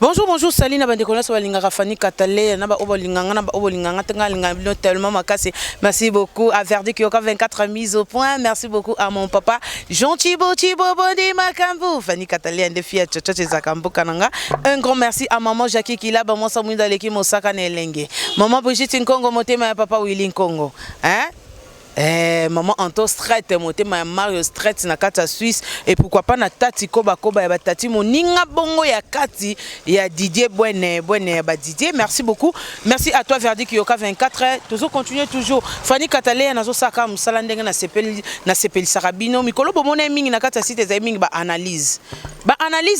Bonjour, bonjour, Saline Bandekona, Sabalinga Rafani Katale, Naba Obolinganga, Naba Obolinganga, Tengalinga, tellement makasi. Merci beaucoup à Verdi Kyoka 24 mise au point. Merci beaucoup à mon papa Jean Thibaut Bondi Makambu, Fanny Katale, Ndefi Tchatcha Zakambu Kananga. Un grand merci à maman Jackie Kila, Maman Samouinda Leki Mosaka Nelenge. Maman Brigitte Nkongo, Motema et papa Willy Nkongo. Hein? Maman Anto Strait, Motema Mario Strait na kata Suisse et pourquoi pas na tati koba ya batati moninga bongo ya kati ya Didier Bwene ba Didier. Merci beaucoup. Merci à toi Verdi Kyoka 24. Toujours continuer toujours. Fanny Katale nazo saka musala ndenge na sepeli sarabino mikolo bomona mingi na kata site za mingi ba analyse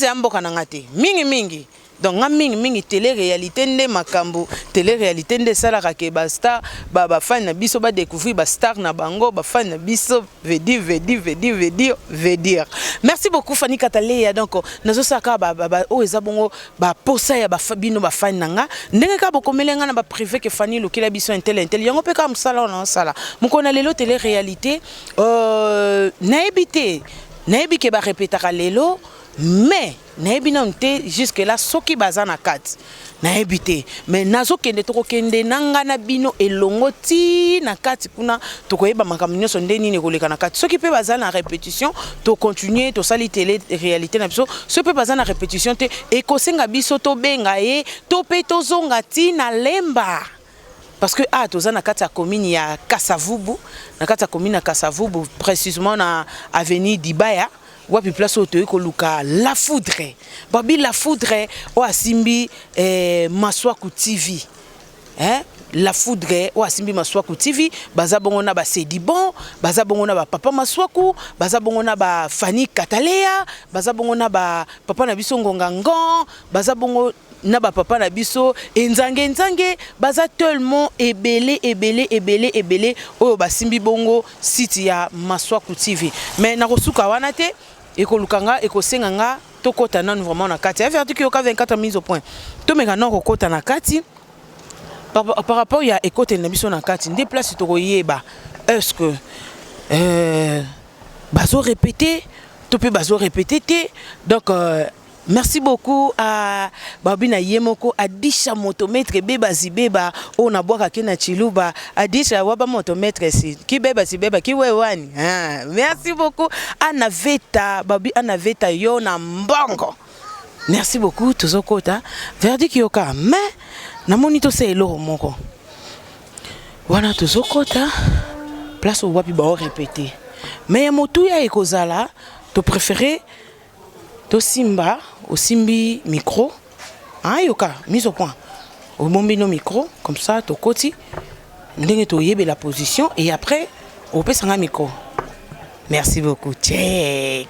ya mboka na ngate mingi. Donc mingi télé-réalité nde makambo télé-réalité nde salaka ke ba star ba fan na biso ba découvrir ba star na bango ba fan na biso veut dire. Merci beaucoup Fanny Katale. Donc nazo saka ba o ezabongo ba posa ya ba bino ba fan nanga ndenge ka bokomelenga na ba privé ke Fanny lokela biso intel yango pe ka musala na sala mukona lelo télé-réalité naebi ke ba répétera lelo mais naebi nante jusque là soki bazana kat naebi te mais nazo kende toko kende nanga na bino elongo ti na kati kuna tokoyeba makambo nyonso ndeni ne koleka na kati soki pe bazana répétition to continuer to sali télé réalité na biso so pe bazana répétition te ekosenga biso to benga ye to pe to zonga ti na lemba. Parce que tozana kati ya commune ya Kasavubu na kati ya commune ya Kasavubu précisément na avenue Dibaya wapi place oto ko luka La Foudre babi La Foudre o asimbi Maswaku TV La Foudre o asimbi Maswaku TV baza bongo na ba Sedi Bon baza bongo na ba papa Maswaku baza bongo na ba Fanny Katalea baza bongo na ba papa na biso Ngonga Ngon baza bongo na ba papa na biso nzange baza tellement ebele oyo basimbi bongo site ya Maswaku TV mais na kosuka wana te ekolukanga ekosenganga tokota nanu vraiment na kati Verdi Kyoka 24 mise au point to meka na kokota na kati par rapport ya ekote na biso na kati nde place to koyeba est-ce que bazo répéter to pe bazo répéter te donc merci beaucoup à Babina Yemoko, à Disha motomètre beba zibeba, on a boire na Chiluba, à Disha waba motomètre si, qui beba zibeba, qui wewani. Merci beaucoup à Naveta, Babi Anaveta Yona Mbongo. Merci beaucoup, Tozokota. Verdi Kyoka, mais na monito se elo moko. Wana Tozokota, place où wapi ba répéter. Mais motu ya ekozala, to préféré to simba au simbi micro yoka mise au point au bombi no micro comme ça to koti ndenge to yebe la position et après on peut s'en micro. Merci beaucoup. Check.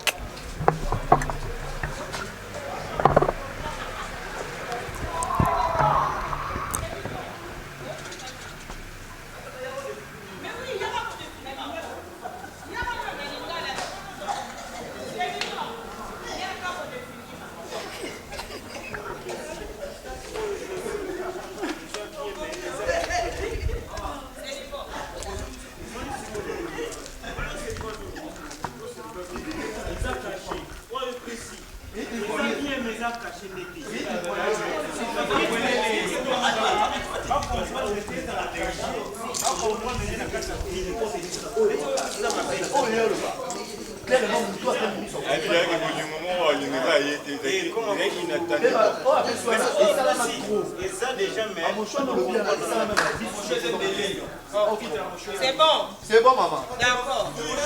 C'est bon. C'est bon, maman. D'accord. Moi,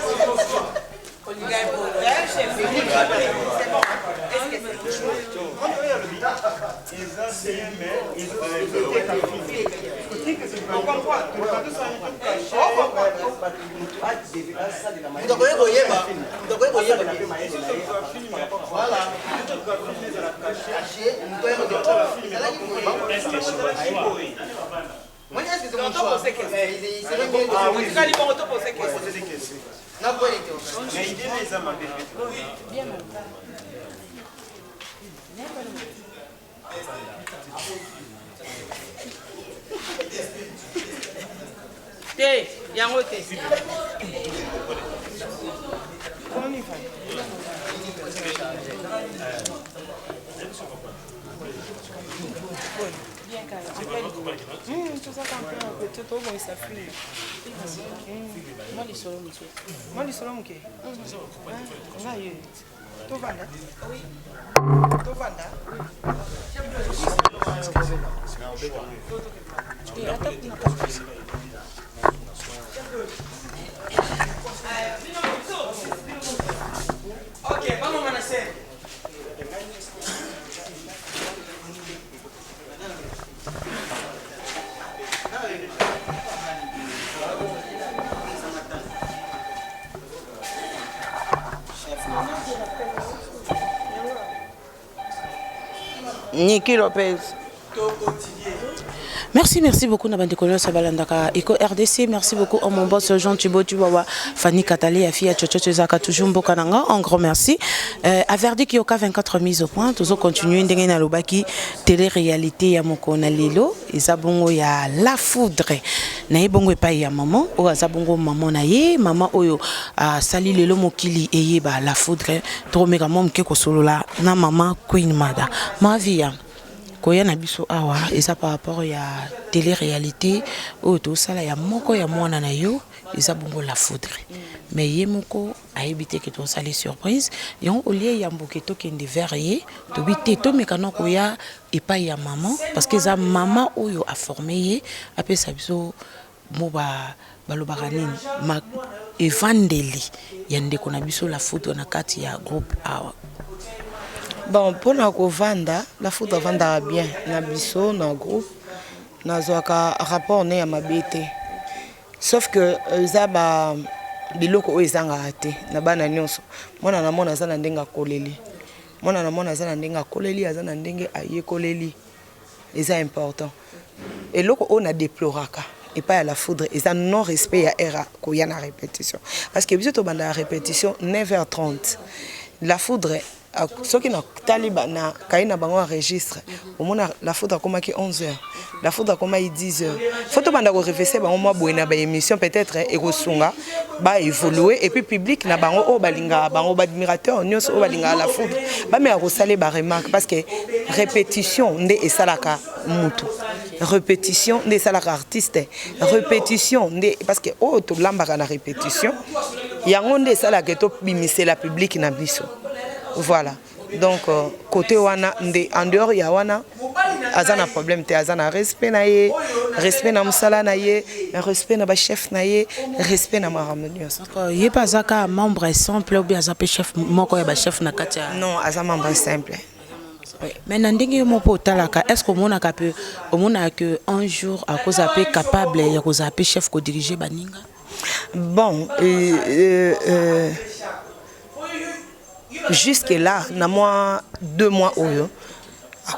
est-ce que c'est mon choix? Ah oui, il faut poser des questions. Mais il dit les hommes bien. Té, yango té. Comment il fait? Niki Lopez. Merci beaucoup Nabandekolo Sabalandaka Eco RDC, merci beaucoup à mon boss Jean Thibaut Tubawa, Fanny Katali, Afia Tchocho Zaka Tujumbo Kananga, un grand merci. À Verdict Yoka 24 mises au point, toujours continuer Ndengena Lobaki, télé-réalité ya Mokona Lilo, Isabongo ya La Foudre, Naibongo pa ya maman, ou Azabongo maman naye, maman oyo Sali Lelo Mokili eye ba La Foudre, Tromega Mom Keko Solola, na maman Queen Mada, ma vie. Koya na biso awa eza par rapport ya télé-réalité o to sala ya moko ya mwana na yo eza bongo La Foudre mais ye moko a évité que to sala surprise yon au lieu ya mboke to kende vers ye to bité to mekano koya epa ya maman parce que eza maman oyo a formé ye apesa biso mo ba balobaka nini ma evandeli ya ndeko na biso La Foudre na kati ya groupe awa. Bon, pour la vanda, La Foudre vanda bien. Na biso, na groupe, na zoaka rapport ne à ma bête. Sauf que zaba biloko o ezanga ate na bana nyonso. Mona na mona zana ndenga koleli. Mona na mona zana ndenga koleli azana ndenge aye koleli. C'est important. Et loko on a déploraka. Et pas à La Foudre, et ça non respect à era ko ya na répétition. Parce que biso to banda la répétition 9h30. La Foudre ceux qui n'ont taliban na kaina bango enregistre au moins La Foudre comme qui 11h La Foudre comme 10h photo banda ko réfléchir bango moi boina ba émission peut-être et ko sunga ba évoluer et puis public na bango o balinga bango ba admirateur nyos o balinga La Foudre ba me ko saler ba remarque parce que répétition ndé esalaka mutu répétition ndé esalaka artiste répétition ndé parce que o to lambaka na répétition yango ndé esalaka to bimise la public na biso. Voilà. Donc côté wana en dehors ya wana azana problème te azana respect na ye respect na musala na ye respect na ba chef na ye respect na maramonios. Ye pas zaka membre simple ou bien azapé chef moko ya ba chef na katia. Non, azana membre simple. Oui. Mais ndenge mo po talaka est-ce que mona ka peut mona que un jour à cause apé capable ya cause apé chef ko diriger baninga. Bon jusque là na moi 2 mois oyo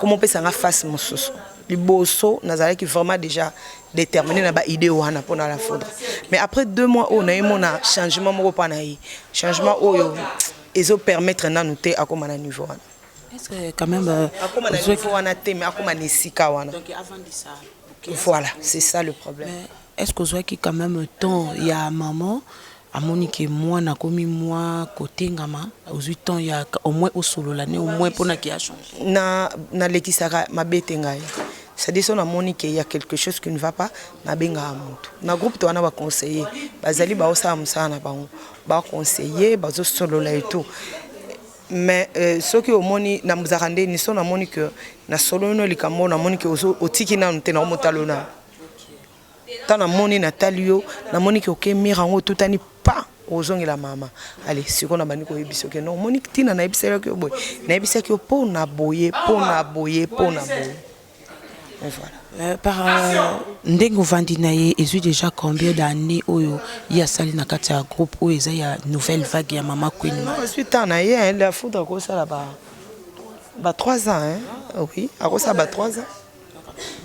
comment peut ça face mon soso liboso nazala qui vraiment déjà déterminé na ba idée wana pour La Foudre mais après 2 mois on a eu mon changement moko pa na yi changement oyo ezo permettre na noter à comment na niveau wana est-ce que quand même comment na niveau wana te mais comment na sika wana donc avant de ça okay. Voilà c'est ça le problème mais est-ce que vous qui quand même temps il y a maman à Monique moi na komi moi côté ngama aux 8 ans il y a au moins au solo l'année au moins pour na qui a changé na lekisaka mabete ngai c'est-à-dire son Monique il y a quelque chose qui ne va pas na benga amutu na groupe to wana ba conseiller bazali ba osa musana bango ba conseiller bazo solo la et tout mais ceux qui au moni na muzarande ni son na Monique na solo no likambo na Monique otiki na ntena motalona tana moni na talio na Monique oké mirango tutani pas ozongi la mama allez ce qu'on a bani ko yebiso ke non Monique tina na yebisa ke boy na yebisa ke po na boyer et voilà par ndengo vandinaye ezu déjà combien d'années oyo ya sali na kati ya groupe oyo eza ya nouvelle vague ya mama Queen je suis tana ye La Foudre ko sala ba 3 ans hein oui a ko sala ba 3 ans.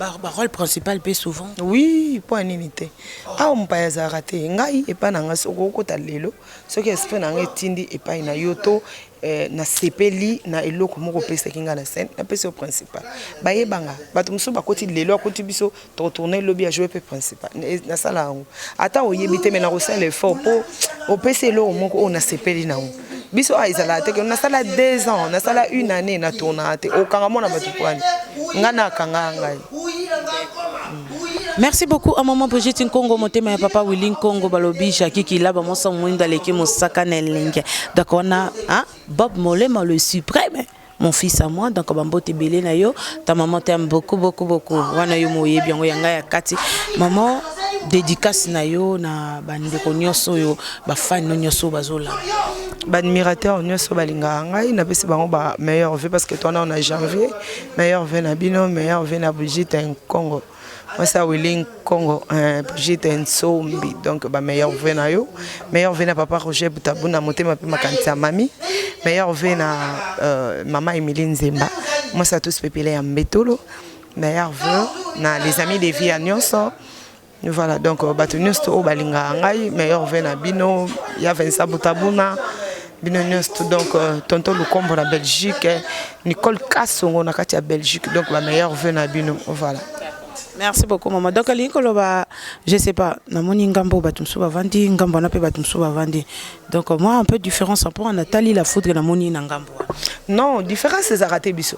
Rôle principal peu souvent. Oui, pour une unité. Ah, on peut y rater. Ngai et pas n'anga soko kota lelo. Ce qui est fait n'anga tindi et pas ina yoto na sepeli na eloko moko pesa kinga na scène na pesa principal. Baye banga. Batumso ba koti lelo koti biso to retourner lobby à jouer principal. Na sala ngo. Ata oyebite mais na rosala l'effort pour au pesa lo moko on na sepeli na ngo. Biso a izala te que na sala 2 ans, na sala 1 année na tourna te. O kanga mona batu kwani. Ngana kanga ngai. Merci beaucoup à maman Brigitte Nkongo, motema ya papa Willy Nkongo, balobi Jackie qui là, maman son mwinda leki mosaka nelinge. Donc on a Bob Molema le suprême. Mon fils à moi, donc bambo te belé na yo, ta maman t'aime beaucoup. Wana yo moye bien yanga ya kati. Maman dédicace na yo na bande ko nyoso yo, ba fan no nyoso bazola. Ba admirateur nyoso balinga ngai na pesi bango ba meilleur vœu parce que toi on a janvier, meilleur vœu na bino, meilleur vœu na Brigitte Nkongo. Moi ça Willy Nkongo, Brigitte Nsombi, donc ba meilleur vœu na yo, meilleur vœu na papa Roger Butabuna motema pe makanisa mami. Meilleur vœu na maman Emilie Nzemba. Moi ça tous pépélé à Mbetolo. Meilleur vœu na les amis de vie à Nyonso. Voilà donc Batunius to balinga ngai meilleur vœu na bino ya Vincent Butabuna. Bino Nyonso donc tonton Lukombo na Belgique, Nicole Kassongo na kati ya Belgique donc ba meilleur vœu na bino. Voilà. Merci beaucoup maman. Donc je sais pas, na moni ngambo batumsu bavandi, ngambo na pe batumsu bavandi. Donc moi un peu différence pour Nathalie la foudre na moni na ngambo. Non, différence c'est raté biso.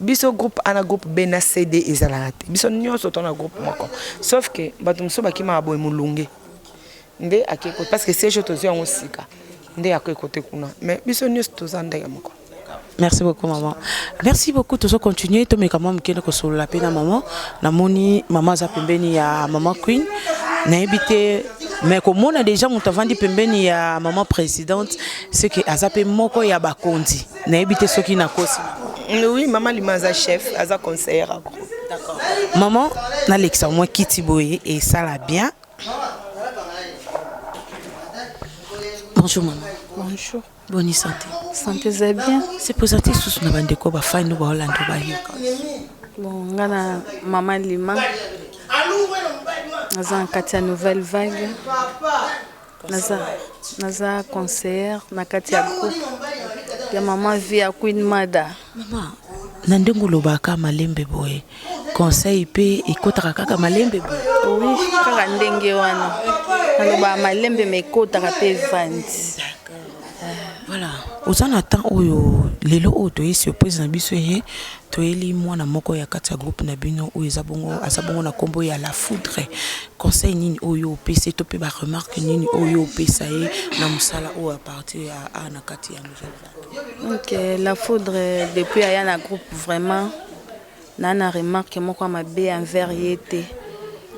Biso groupe ana groupe Bena CD et Zalate. Biso nyonso tona groupe moko. Sauf que batumsu bakima abo emulunge. Nde akeko parce que c'est je te dis on sika. Nde akeko te kuna. Mais biso nyonso tozanda ya moko. Merci beaucoup maman. Merci beaucoup toujours continuer to meka maman mkene ko solo la pena maman. Na moni maman za pembeni ya maman Queen. Na habité mais comme on a déjà mutavandi pembeni ya maman présidente, c'est que azape moko ya bakondi. Na habité soki na kosi. Oui, maman limaza chef, aza conseillère. D'accord. Maman, na Alexa moi Kitty Boye et ça la bien. Bonjour maman. Bonjour. Bonne santé. Santé c'est bien. C'est présenté sous na bande ko ba fine no ba Hollande ba yoka. Bon, ngana maman Lima. Naza kati ya nouvelle vague. Naza conseillère na kati ya groupe. Ya maman via Queen Mada. Maman, nandengo lobaka malembe boye. Conseil pe ekotaka kaka malembe boye. Oui, kaka ndenge wana. Naloba malembe mekotaka pe vandi. Voilà, aux en attend oyo lelo oto yi surprise na biso ye to eli mwana moko ya kati ya groupe na bino o ezabongo asabongo na kombo ya la foudre. Conseil nini oyo PC to pe ba remarque nini oyo pesa ye na musala o à partir à na kati ya nouvelle. OK, la foudre depuis aya na groupe vraiment na remarque moko mabe envers yete.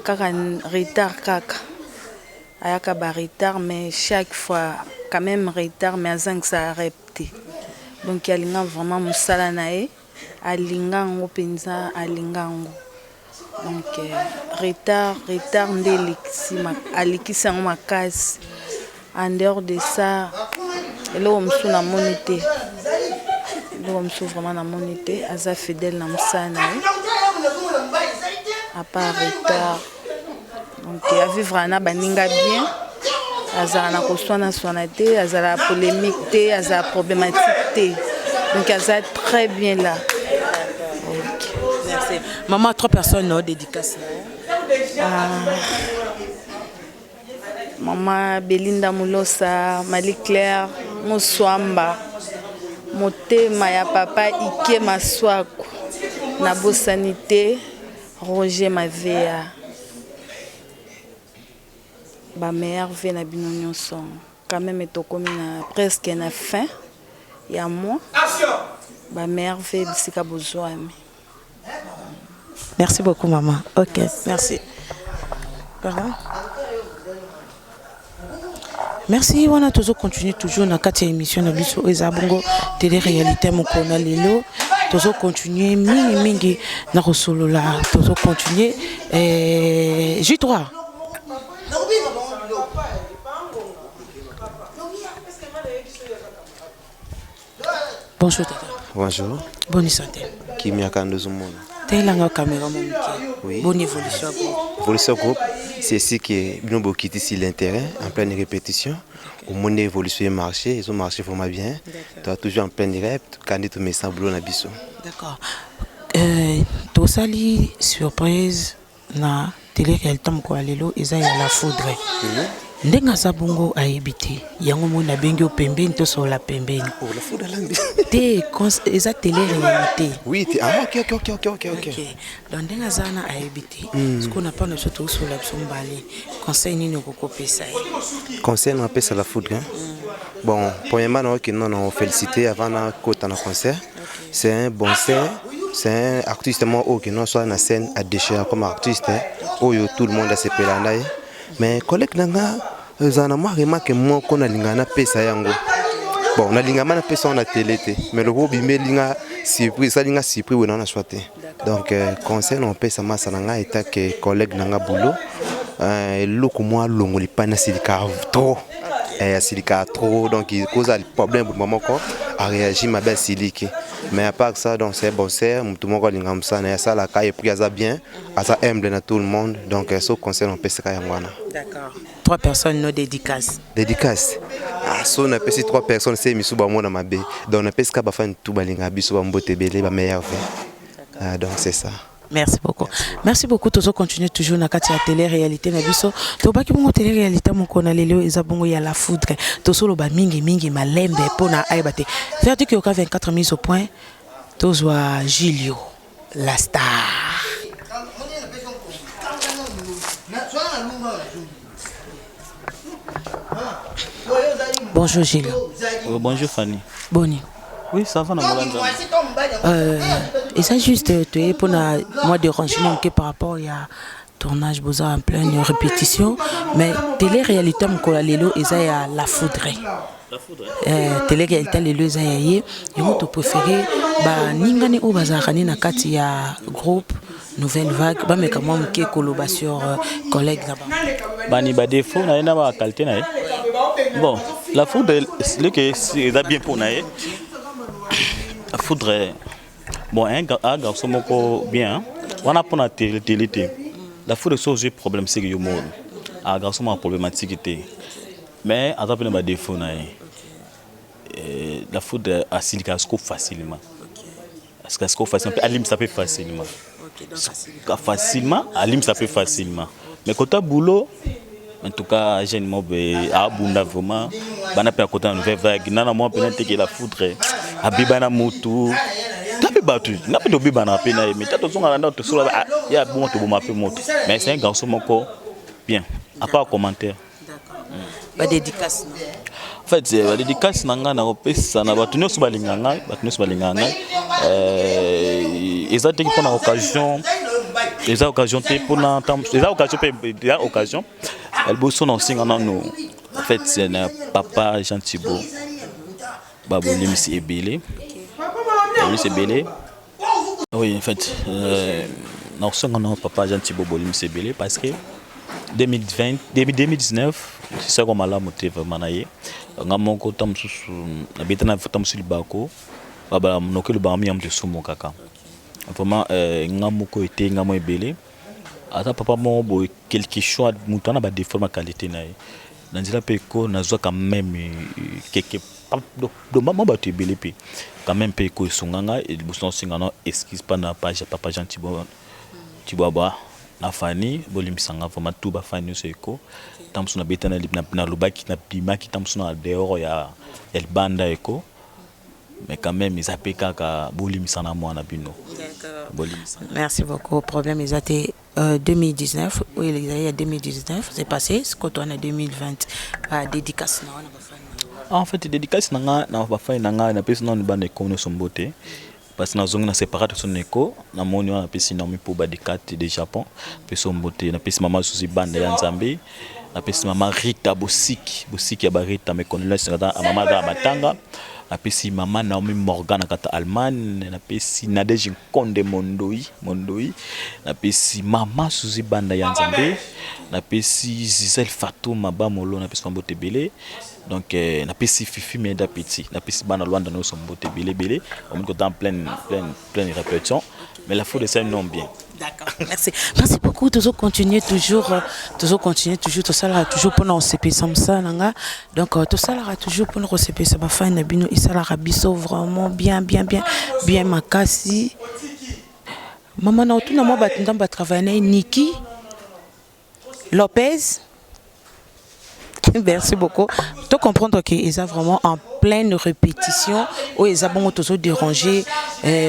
Kaka retard kaka. Ayaka ba retard mais chaque fois quand même retard mais azang ça répété. Donc il y a vraiment musala nae alingango penza alingango. Donc retard ndeliksi alikisa makasi. En dehors de ça lo msu na monité. Lo msu vraiment na monité aza fidèle na musala nae. À part retard. Donc à vivre na baninga bien. Azara na koswana sonate, azara polémique té, azara problématique té. Donc azara très bien là. Okay. Merci. Maman, 3 personnes non dédicace. Maman Belinda Moulosa, Marie Claire, Moswamba, Motema ya papa Ike Maswaku, Nabo Sanité, Roger Mavea. Ba meilleur vœu na bino nyonso quand même tokomi na presque na fin ya mois ba meilleur vœu bisika bozwami. Merci beaucoup maman. OK, merci. Merci, on a toujours continué toujours dans 4e émission de biso ezabongo télé-réalité mokona lelo toujours continuer mingi na kosolola toujours continuer J3. Bonjour tata. Bonjour. Bonne santé. Qui m'y a quand Zumona. Télanga caméra mon Oui. Bonne évolution. Évolution groupe, c'est ici que nous avons quitté ici l'intérêt en pleine répétition. Au monde évolution marché, ils ont marché vraiment bien. Tu as toujours en pleine rep, quand tu mets sans boulot na biso. D'accord. To sali surprise na télé réalité mko lelo eza ya la foudre. ndenga za bongo aibité yango mo na bengi o pembeni to so la pembeni pour la foudre langue te eza télé réalité oui ok donc ndenga za na aibité ce qu'on a pas ne surtout sur la sombali conseil nini okopesa conseil na pesa la foudre bon premièrement non féliciter avant na kota na concert c'est un bon concert. C'est un artiste qui non soit na scène à déchirer comme artiste où tout le monde a ses pélanais mais collègue nanga zana moi remarque moi qu'on a lingana pesa yango bon na lingama na pesa on a télé mais le gros bimé linga surprise ça linga surprise on a choisi donc conseil on pesa massa nanga eta que collègue nanga boulot loko moi longo li pana silika trop silika trop donc il cause des problèmes pour moment quoi a réagi ma belle siliki mais à part ça donc c'est bon c'est tout le monde lingam ça na ça la caille pris ça bien ça humble na tout le monde donc ce conseil on pesa yangwana. D'accord. 3 personnes nos dédicaces. Dédicace. Ah, so on a passé 3 personnes, c'est Misuba Mona Mabe. Donc on a passé qu'à faire tout balinga biso mbote belé ba meilleur fait. Donc c'est ça. Merci beaucoup. Merci beaucoup tous continuer toujours na kati ya télé réalité na biso. To baki bongo télé réalité mon kona lelo eza bongo ya la foudre. To solo ba mingi malembe pona aibate. Faire que 24 mises au point. Tozwa Julio la star. Bonjour Gilles. Bonjour Fanny. Boni. Oui, ça va, et ça juste pour moi de rangement par rapport à tournage en pleine répétition, mais télé-réalité lelo eza la foudre. Télé-réalité lelo eza yaye, yo to préféré ba ningani o bazarani na kati ya groupe Nouvelle Vague, ba meka moi mke koloba sur collègue là-bas. Bani ba défaut na ena ba qualité na. Bon, la foudre c'est que c'est bien pour na. La foudre bon un garçon moko bien on a pour la télé. La foudre c'est aussi problème c'est que yo monde. Un garçon a problématique mais à pas ba défaut na. La foudre a silica scope facilement. Parce que scope facilement alim ça peut facilement. Facilement, alim ça fait facilement. Mais quand tu as boulot, en tout cas, j'ai une mobile à Bunda vraiment. Bana pe côté en Nouvelle Vague, nana moi peut-être que la foudre, à Bibana Moutou, t'as pas battu, n'a pas de Bibana pena, mais t'as tout son à l'autre sur la, il y a bon te bon m'appeler moto. Mais c'est un garçon moko bien, à part commentaire. Ba dédicace. En fait, la dédicace nanga na opesa na batu nyonso balinganga, ils ont été pour l'occasion. Les occasions pour les occasions. Elle bosse en nous. En fait, c'est un papa Jean Thibault. Babolim c'est Ebélé. Oui, en fait, nous sommes papa Jean Thibault Bolim c'est Ebélé parce que 2019, c'est ça qu'on m'a la moté vraiment naïe. Ngamo ko tamsusu na betana tamsul bako. Baba mnoke le bami am de sumo kaka. Vraiment ngamo ko été ngamo Ebélé. Ata papa mo bo quelque chose mutana ba défaut ma qualité naïe. Nanzila peko nazwa quand même quelque do maman ba Ebélé pe. Quand même peko sunganga et boson singana excuse pas na page papa Jean Thibault. Tibaba na Fanny bolimisanga vraiment tout ba Fanny seko tamsuna betana na lubaki na bimaki tamsuna dehors ya el banda eko mais quand même ils appellent kaka bolimisana moi na bino. Merci beaucoup. Problème ils étaient 2019 oui il y a 2019 c'est passé ce qu'on a 2020 dédicace na wana ba Fanny. En fait dédicace na ba Fanny na na pesa na bande ko no sombote. Parce que nous avons séparé son écho, nous avons un peu pour Badikat de Japon, nous avons un maman Suzy Bande Yanzambi, nous avons maman Rita Bosiki Rita, mais qu'on laisse à maman Matanga, nous avons maman Naomi Morgan à Allemagne, nous avons Nadège Konde Mondoui, nous avons maman Suzy Bande Yanzambi, nous avons Gisèle Fatou Mabamolo, nous avons Mbote Belé. Donc na pesi fifi mais d'appétit na pesi bana loin dans nos somboté belé on est en pleine répétition mais la foule c'est non bien. D'accord. Merci beaucoup toujours continuer toujours tout ça là toujours pour nous CP ça nanga donc tout ça là toujours pour nous CP ça va faire na bino et ça là biso vraiment bien makasi maman na tout na moi batunda ba travailler Niki Lopez Merci beaucoup. Tu comprends qu'ils sont vraiment en pleine répétition, où ils ont toujours dérangé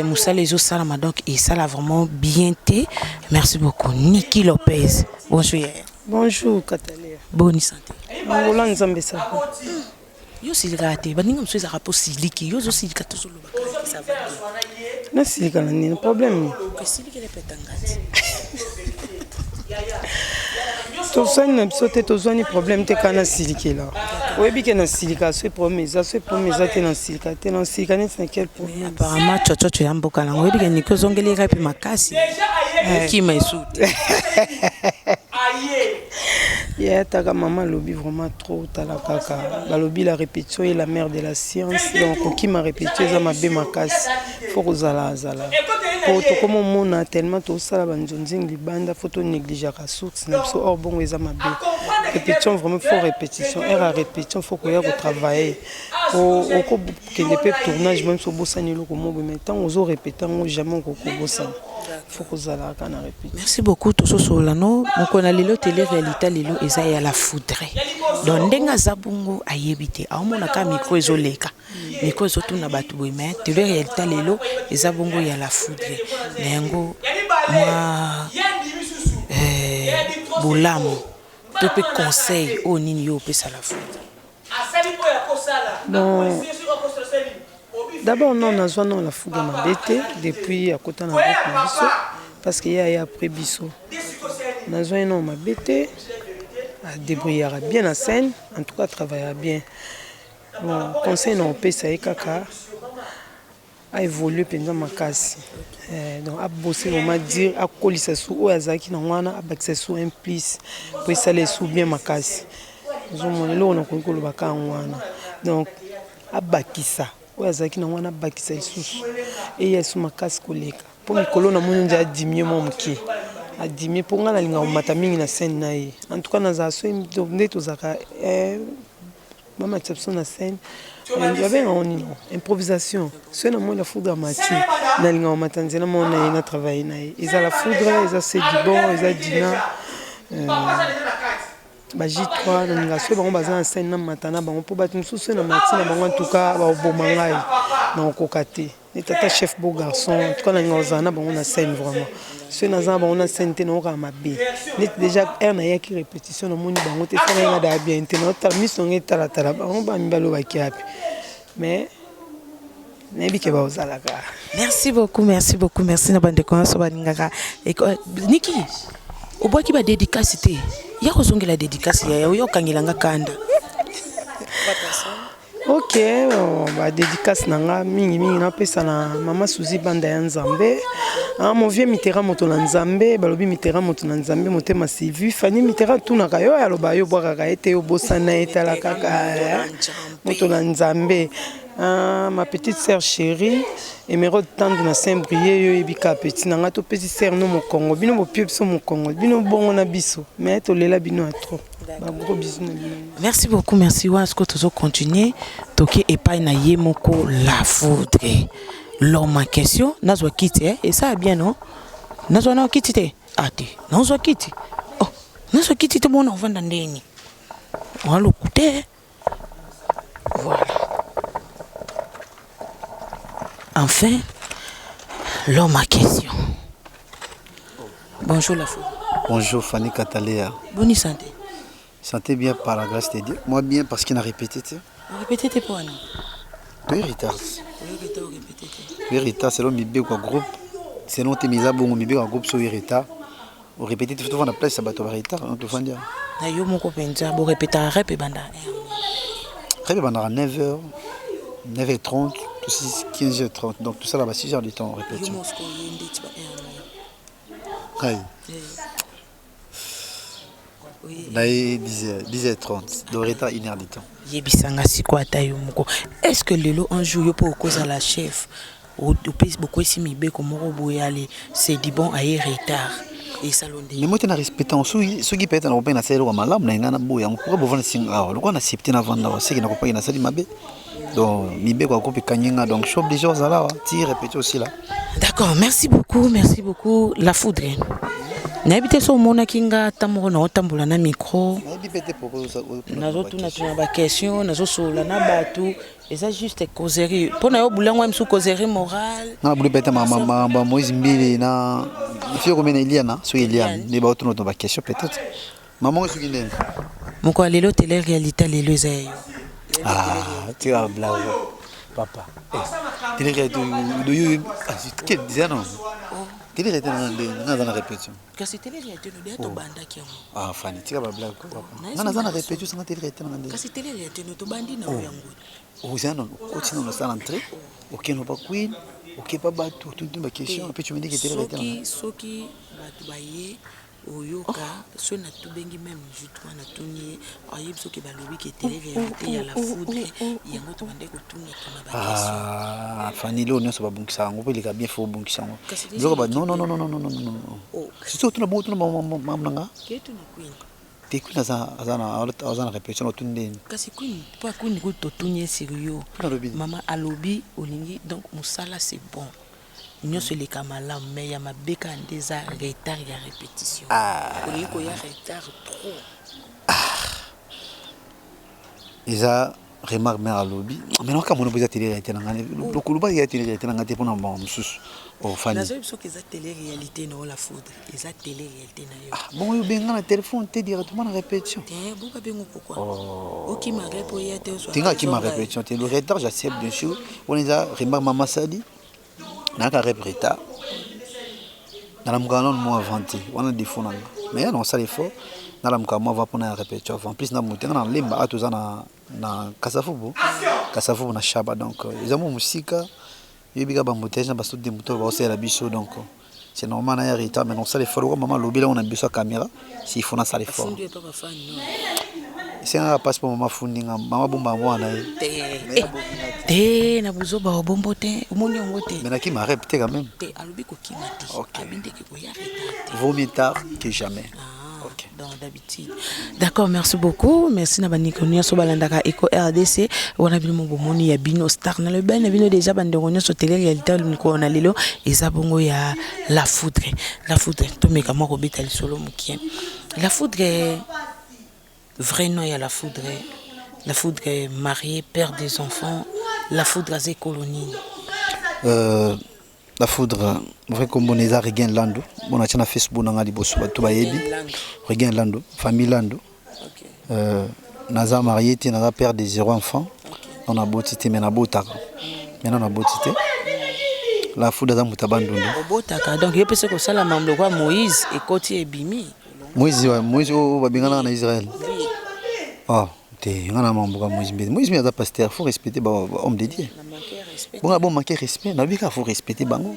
Moussa les autres salama, donc et ça l'a vraiment bien été. Merci beaucoup. Niki Lopez. Bonjour. Bonjour, Katalia. Bonne santé. Bonjour, Nzambesa. Yo silika te, baninga mso ezaka po siliki, yo zo silika to solo bakaki ça va. Na silika na nini problème? Que siliki le petangati. Tozwani na biso te tozwani problème te kana siliki la. Oyebi ke na silika so promesa te na silika neti na quel problème? Apparemment chocho ya mboka nango oyebi ke niko zongeli kapi makasi. Qui m'a sauté. Yeah, ta maman lobby vraiment trop tala kaka. La lobby la répétition est la mère de la science. Donc qui m'a répété ça m'a bé ma casse. Faut que zala. Pour to comme on a tellement tout ça la banjonzing li banda photo négliger la source na so or bon eza mabé. Répétition vraiment faut répétition. Era répétition faut que ya ko travailler. Au ko que les pep tournage même so bosani lo ko mo mais tant ozo répéter on jamais ko bosani. Faut que zala kana répéter. Merci beaucoup Toso Solano. Mon kona lelo télé réalité lelo eza ya la foudre. Donc ndenga zabungo ayebite. Aomona ka micro ezoleka. Micro ezotu na batu boy mais télé réalité lelo eza bongo ya la foudre. Nengo moi Boulamo. Tu peux conseil au nini yo pesa la foudre. Bon. D'abord, non, on a non la fougue ma bête depuis à côté de la biso parce qu'il y a après biso. On a non ma bête à débrouiller bien la scène, en tout cas travailler bien. Bon, conseil non peut ça kaka a évolué pendant ma casse. Donc à bosser on m'a dire à coller ça sous ou azaki na wana à baxer sous un plus pour ça les sous bien ma casse. Nous on est là on a connu le baka wana. Donc à bakisa oyo azalaki na wana bakisa lisusu eya esu makasi koleka mpo mikolo na moni nde adimie mwa moke adimie mpo nga nalinga komata mingi na scène na ye en tout cas nazala so nde tozalaka bamatisa biso na scène babengao nino improvisation so na moi la foudre ya mati nalinga komata nzela moko na ye na travaille na ye eza la foudre eza sedibon eza dina J3 nalinga so bango baza na scène na matana bango mpo bato mosusu na mati na bango en tout cas baoboma ngai na okoka te etata chef beau garçon en tout cas nalinga ozala na bango na scène vraiment so naza na bango na scène te naokaka mabe neti déjà aire nayaki répétition namoni bango te fana nga daa bien te naotala miso nanga etalatala bango bamibali oyo baki api mais nayebi ke baozalaka. Merci beaucoup na bandeko nyonso balingaka Niki obwaki ba dédicace te ya kozongela la dédicace ya yo kangelanga kanda. Ok, ba dédicace nanga mingi na pesa na mama Suzy banda ya Nzambe. Mon vieux Mitterrand moto na Nzambe, balobi Mitterrand moto na Nzambe motema Sylvie, Fanny Mitterrand tunaka yo aloba yo bwaka ete yo bosana etala kaka moto na Nzambe. Ma petite sœur chérie, Émeraude Tande na Saint-Brieuc yo ebika petit nanga to petit sœur no mo Congo, bino bo pied biso mo Congo, bino bongo na biso, mais to lela bino a trop. Ba gros bisous na bino. Merci beaucoup, merci wa ce que tu continuer toke epai na yemoko la foudre. L'homme en question nazwa kiti et ça bien non? Nazwa na kiti te. Ati, nazwa kiti. Oh, nazwa kiti te mona vanda ndeni. On le coûter. Voilà. Enfin, l'homme en question. Bonjour la foudre. Bonjour Fanny Cataléa. Bonne santé. Santé bien par la grâce de Dieu. Moi bien parce qu'il a répété. Répétez tes points. Oui, retard. Oui, retard selon Mibé ou groupe. Selon tes mises à bon Mibé ou groupe sur retard. Ou répéter tout dans la place ça va tomber retard. On te fait dire. Ayo mon copain ça bon répéter rep et banda. Rep banda à 9h, 9h30, 15h30. Donc tout ça là-bas 6 heures de temps répétition. Oui. Là, 10h30, donc retard 1 heure de temps. Est-ce que Lelo un jour pour cause à la chef ou beaucoup ici Mibé comme aller c'est du bon à retard et salon de. Mais moi tu n'as respecté ceux qui peut-être n'ont pas assez de malam n'engana boya on pourrait boire 5 heures le quoi on accepté avant d'avoir c'est qui n'a pas assez de Mibé donc Mibé quoi couper kanyinga donc shop des choses là tu répètes aussi là. D'accord, merci beaucoup la foudre. nayebi te so omonaki nga ata moko naotambola na micro nayebi pe te propose nazotuna baquestion nazosolola na bato eza juste causerie mpo na yo bulango ya misu causerie morale nga na buli pe te makambo Moïse Mbili na fio komena Eliana so Eliane nde baotuna baquestion peut-être maman soki ndeni moko ya lelo tele réalité lelo eza ya yo tika blague papa tele réalité do yo quel disait non tele réalité nga za na répétition kasi tele réalité no dia to bandaki yango fani tika ba blague papa nga na za na répétition sanga tele réalité nga ndeni kasi tele réalité no to bandi na yango Ozano, continue dans la entrée, ok, non pas queen, ok, pas bateau, toutes les questions, puis tu me dis que tu es resté là. Soki, batubaye, oyoka, so na tubengi même jutwa na tuni, ayib soki balobi que télé réalité ya la foudre, yango to bande ko tuni to na Fanny lo nyonso ba bunkisa ngo pe lika bien fo bunkisa ngo. Non. C'est tout na botu na mamnanga. Ketu na queen. Te queen azana répétition tout ndeni. Kasi queen, pas queen ko to tuni sérieux. Maman alobi olingi donc musala c'est bon. Nyonso eleka malamu mais ya mabeka ndeza retard ya répétition oliko ya retard trop eza remarque mère alobi mais non comme on peut télé réalité na ngane lokuluba ya télé réalité na ngate pona ba mususu o fani nazo biso que eza télé réalité na la foudre eza télé réalité na yo bon yo benga na téléphone te directement na répétition buka bengo pourquoi OK ma repo ya te so tinga ki ma répétition te le retard j'accepte bien sûr on eza remarque maman Sadi naka repreta na la mukano mo avanti wana défaut na mais non ça l'effort na la mukamo va pour na répétition en plus na mutenga na lemba atoza na kasafubu na shaba donc ils ont musika yebika ba mutege na baso de muto ba osela biso donc c'est normal na ya retard mais non ça l'effort ko maman lobela on a biso caméra si il faut na ça l'effort c'est un passe pour maman fundinga maman bomba mwana te na buzoba obombo te omoni yango te mais na ki ma répéter quand même te alobi ko kima te abinde ke ko ya retard vaut mieux tard que jamais. Okay. Donc d'habitude. D'accord, merci beaucoup. Merci na banikonia so balandaka Eco RDC. Wana bino bomoni ya bino star na le ben na bino déjà banderonia so télé réalité ko na lelo eza bongo ya la foudre. La foudre to meka moko betali solo mukien. La foudre vrai nom ya la foudre. La foudre mariée, père des enfants, la foudre à colonie. La foudre, vrai comme on est à Regen Lando, on a un Facebook dans la bosse, tout va aider. Regen Lando, famille Lando. Naza marié, naza père de 0 enfants. On a beauté, mais on a beauté. Maintenant on a beauté. La foudre dans Mutabandondo. Donc il peut se que ça la membre quoi Moïse et Koti et Bimi. Moïse au Babingana en Israël. Oh, t'es un membre Moïse. Moïse mais pasteur, faut respecter homme de Dieu. Bon manquer respect, na bika faut respecter bango.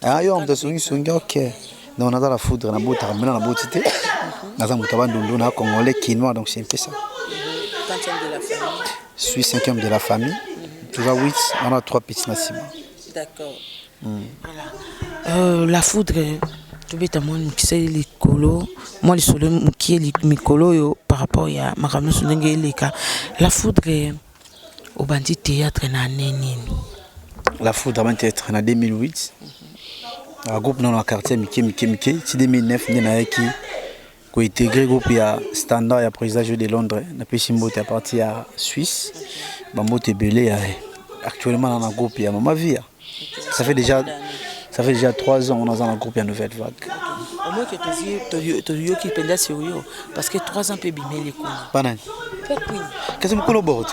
Ah yo on te songi OK. Non on a la foudre na bota maintenant na botité. Naza Mutabandondo na congolais quinois donc c'est un peu ça. Je suis 5e de la famille. Tu vas 8, on a 3 petits Nassima. D'accord. Voilà. La foudre tu beta moi mukisa likolo, moi le solo mukie mikolo yo par rapport ya makamno sunenge leka. La foudre au bandit théâtre na nini. La foudre avant théâtre en 2008. Un groupe dans le quartier Mike, c'est 2009 na qui ko intégré groupe ya standard ya président de Londres, na Peshimbo à partir à Suisse. Bambote belé actuellement dans un groupe ya Mama Via. Ça fait déjà 3 ans on est dans un groupe ya Nouvelle Vague. Au moins que tu dis qui pendant sérieux parce que 3 ans peut bimer les coups. Banane. Qu'est-ce que vous collaborez?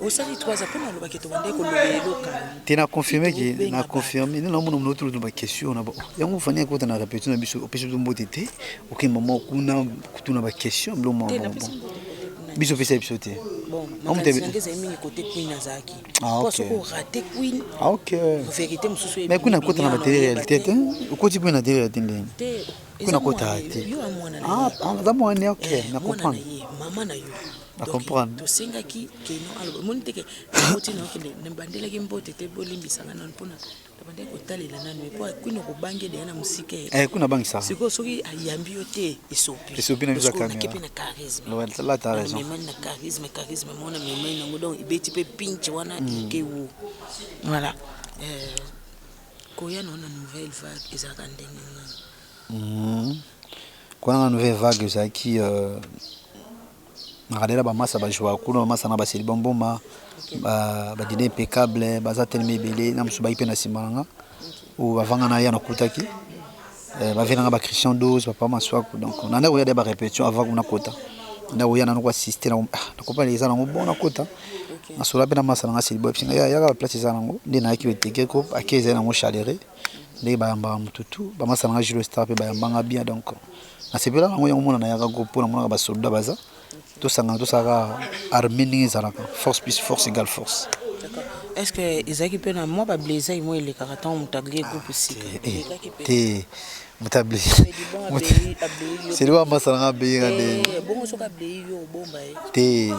Au sein de 3 ans comment on va que tu vas collaborer local. Tu as confirmé que na confirmé nous avons une autre question na bon. Yango fanya ko na répéter na biso opesi do mbotete. OK maman kuna kutuna ba question blo bon. Biso pesa episode. Bon, on te dit côté Queen Azaki. Parce qu'on raté Queen. Ah OK. Vérité mususu. Mais kuna kota na télé réalité te. Ukoti kuna télé réalité. Kuna kota te. Ah, za mwana OK, na comprendre. Maman na yo. Na comprendre. To singaki ke no alo monite ke moti na ke ne bandela ke mbote te bolimbisanga na mpona tabande ko talela nanu e po kwino ko bange de na musike. Kuna bangi sa. Siko soki ayambi yo te esopi. Esopi na bisa kamera. Ke pe na charisme. Là tu as raison. Mais na charisme mona mais nango donc ibeti pe pinch wana ke wo. Voilà. Koya na nouvelle vague ezaka ndenge. Quand on a une nouvelle vague, c'est qui Maradela bamasa bajwa kuna bamasa na baseli bomboma ba dîner impeccable baza tellement belé na musuba ipe na simanga ou bavanga na ya na kutaki ba venanga ba Christian Dose papa maswaku donc on a regardé ba répétition avant kuna kota na oya na ko assister na ko pas les ana bon na kota na sola bena masa na seli bopsinga ya ka place za nango ndi na ki weteke ko akeze na mo chalere ndi ba yamba mututu ba masa na Jules Star pe ba yamba bien donc na sepela na ngo mona na ya ka groupe na mona ba soldat baza tout ça armée force plus force égale force. Est-ce que Isaac peut na moi ba blazer moi les caractères mutaglé groupe aussi mutabli c'est le masanga bien bon so ka blayer yo bomba te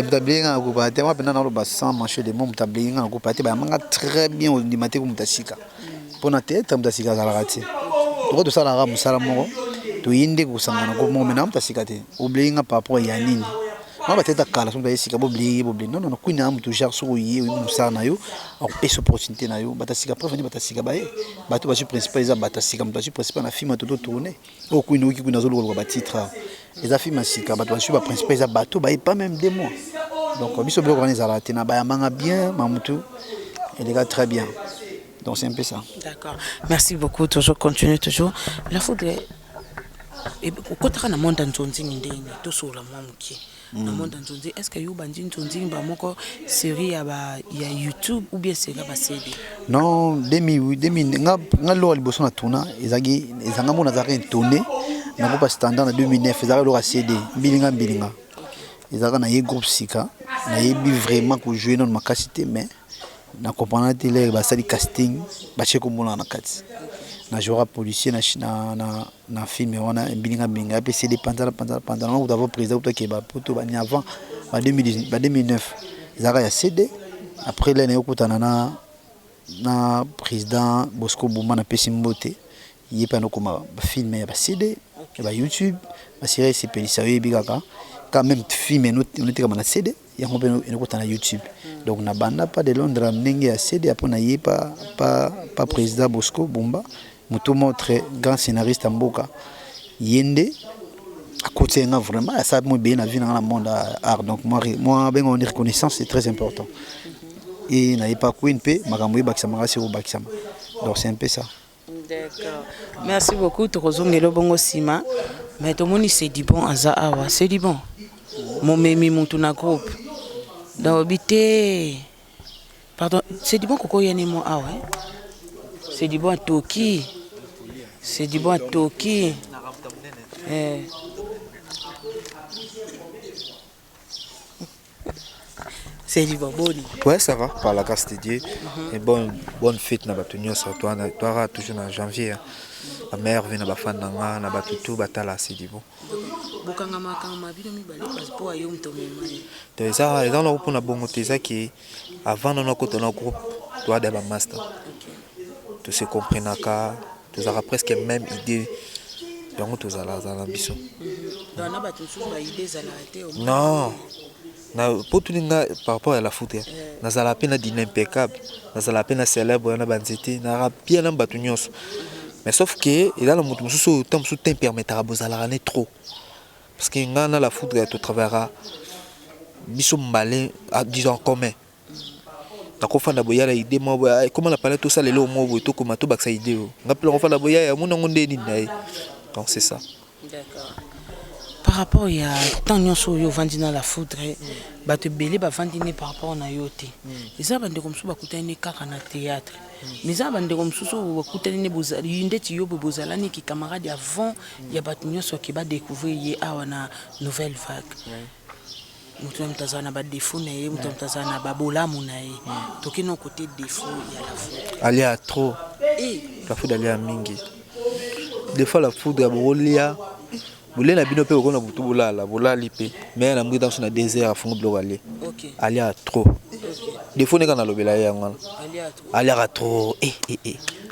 mutabli nga ko ba te moi pena na ba sans mancher de mon mutabli nga ko pa te ba manga très bien au limité ko mutasika pona te tam mutasika za la rati to ça la musala moko to yinde ko sangana ko mo mena mutasika te oublier nga par rapport ya nini moi ba teta kala so ba sika bobli non non ko ina mutu jar so yi musala na yo a peso opportunité na yo batasika prévenir batasika ba bato ba principal za batasika mutu principal na film to tourner o ko ina ki kuna zo lo ba titre les films sika bato ba principal za bato ba pas même 2 mois donc biso blo ko za la tena ba manga bien mamutu et les gars très bien donc c'est un peu ça. D'accord, merci beaucoup, toujours continuer toujours la faudrait et kokotaka na monde nzonzi ndenge to sola mwamuki na monde nzonzi est-ce que yo bandi nzonzi ba moko série ya YouTube ou bien série ba CD non 2000 nga lo liboso na tuna ezanga mona za tourner na ko pas standard na 2009 ezaka lo CD bilinga ezaka na ye groupe sika na ye bi vraiment ko jouer dans ma capacité mais na comprendre télé ba sali casting ba cheko mona na kati na joueur policier na film wana bilinga pe c'est pendant vous avez président toi qui ba poto ba ni avant ba 2009 zaka ya CD après l'année okutana na président Bosco Bouma na pesimbote yepa no koma ba film ya ba CD ba YouTube ba série c'est pelisa yebikaka quand même film on était comme na CD ya ngombe na YouTube donc na banda pas de Londres ndenge ya CD après na yepa pas président Bosco Bouma mutu très grand scénariste mboka yende à côté nga vraiment ça moi bien na vie dans le monde art donc moi ben on reconnaissance c'est très important et na yepa queen pe makambo yebakisama ngasi o bakisama donc c'est un peu ça. D'accord, merci beaucoup tozongelo bongo sima mais to moni c'est du bon aza awa c'est du bon mon memi mutu na groupe dans habité pardon c'est du bon koko yene mo awa c'est du bon à Toki. C'est du bon à Toki. C'est du bon boni. Ouais, ça va, par la grâce de Dieu. Et bonne fête na batunyo sur toi toujours en janvier. La mère vient na fan na na batutu batala c'est du bon. Bokanga makama bino mi bale passport ayo mtomema. Donc ça dans le pour na bongo teza qui avant na ko tona groupe toi de ba master. Tout se comprenaka, tous aura presque même idée. Donc tous à l'ambition. Dans na batu sous ba idée za la été. Non. Na pour tout par rapport à la foot. Na za la peine dîner impeccable, na za la peine célèbre na banzete, na bien na batu nyos. Mais sauf que il a le mutu sous temps sous temps permettra bozala ne trop. Parce que ngana la foot tu travailleras biso malin disons commun. Nakofanda boya la idée mo comment la parler tout ça les lots mo to comme to baksa idée ngapela ngofanda boya ya mona ngonde ni nae donc c'est ça. D'accord. Par rapport ya tant nyonso yo vandina la foudre ba te belé ba vandine par rapport na yote eza bande comme so ba kutane kaka na théâtre mais za bande comme so ba kutane bozali ndeti yo bozala ni ki camarade avant ya ba nyonso ki ba découvrir ye awa na nouvelle vague. Mutu mtazana ba défaut na ye mutu mtazana ba bolamu na ye toki non côté défaut ya la foudre alia trop la foudre alia mingi des fois la foudre bolia boule na bino pe ko na butu bolala bolali pe mais na mbida na désert à fond bloc aller alia trop des fois ne kana lobela ya ngana alia trop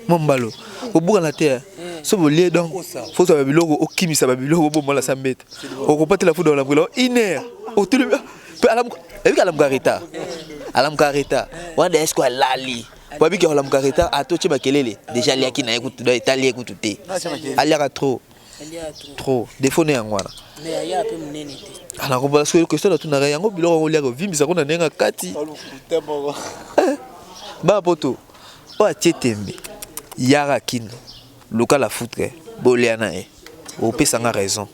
mombalo obuka na terre so bolie donc faut ça biloko okimisa ba biloko bo mola sa mètre okopate la foudre la brûler une heure au télé alam garita wanda est-ce que lali Wabi qui a la mukareta a tout cheba kelele. Déjà liya qui na écoute doit étaler écoute té. Aliya trop. Trop. Défauné en voilà. Mais aya un peu munene té. Ana ko parce que question na tout na yango biloko ko liya ko vimbisa ko na nenga kati. Ba poto. O achetembe. Yara kin. Luka la foutre. Boliana e. O pesa nga raison.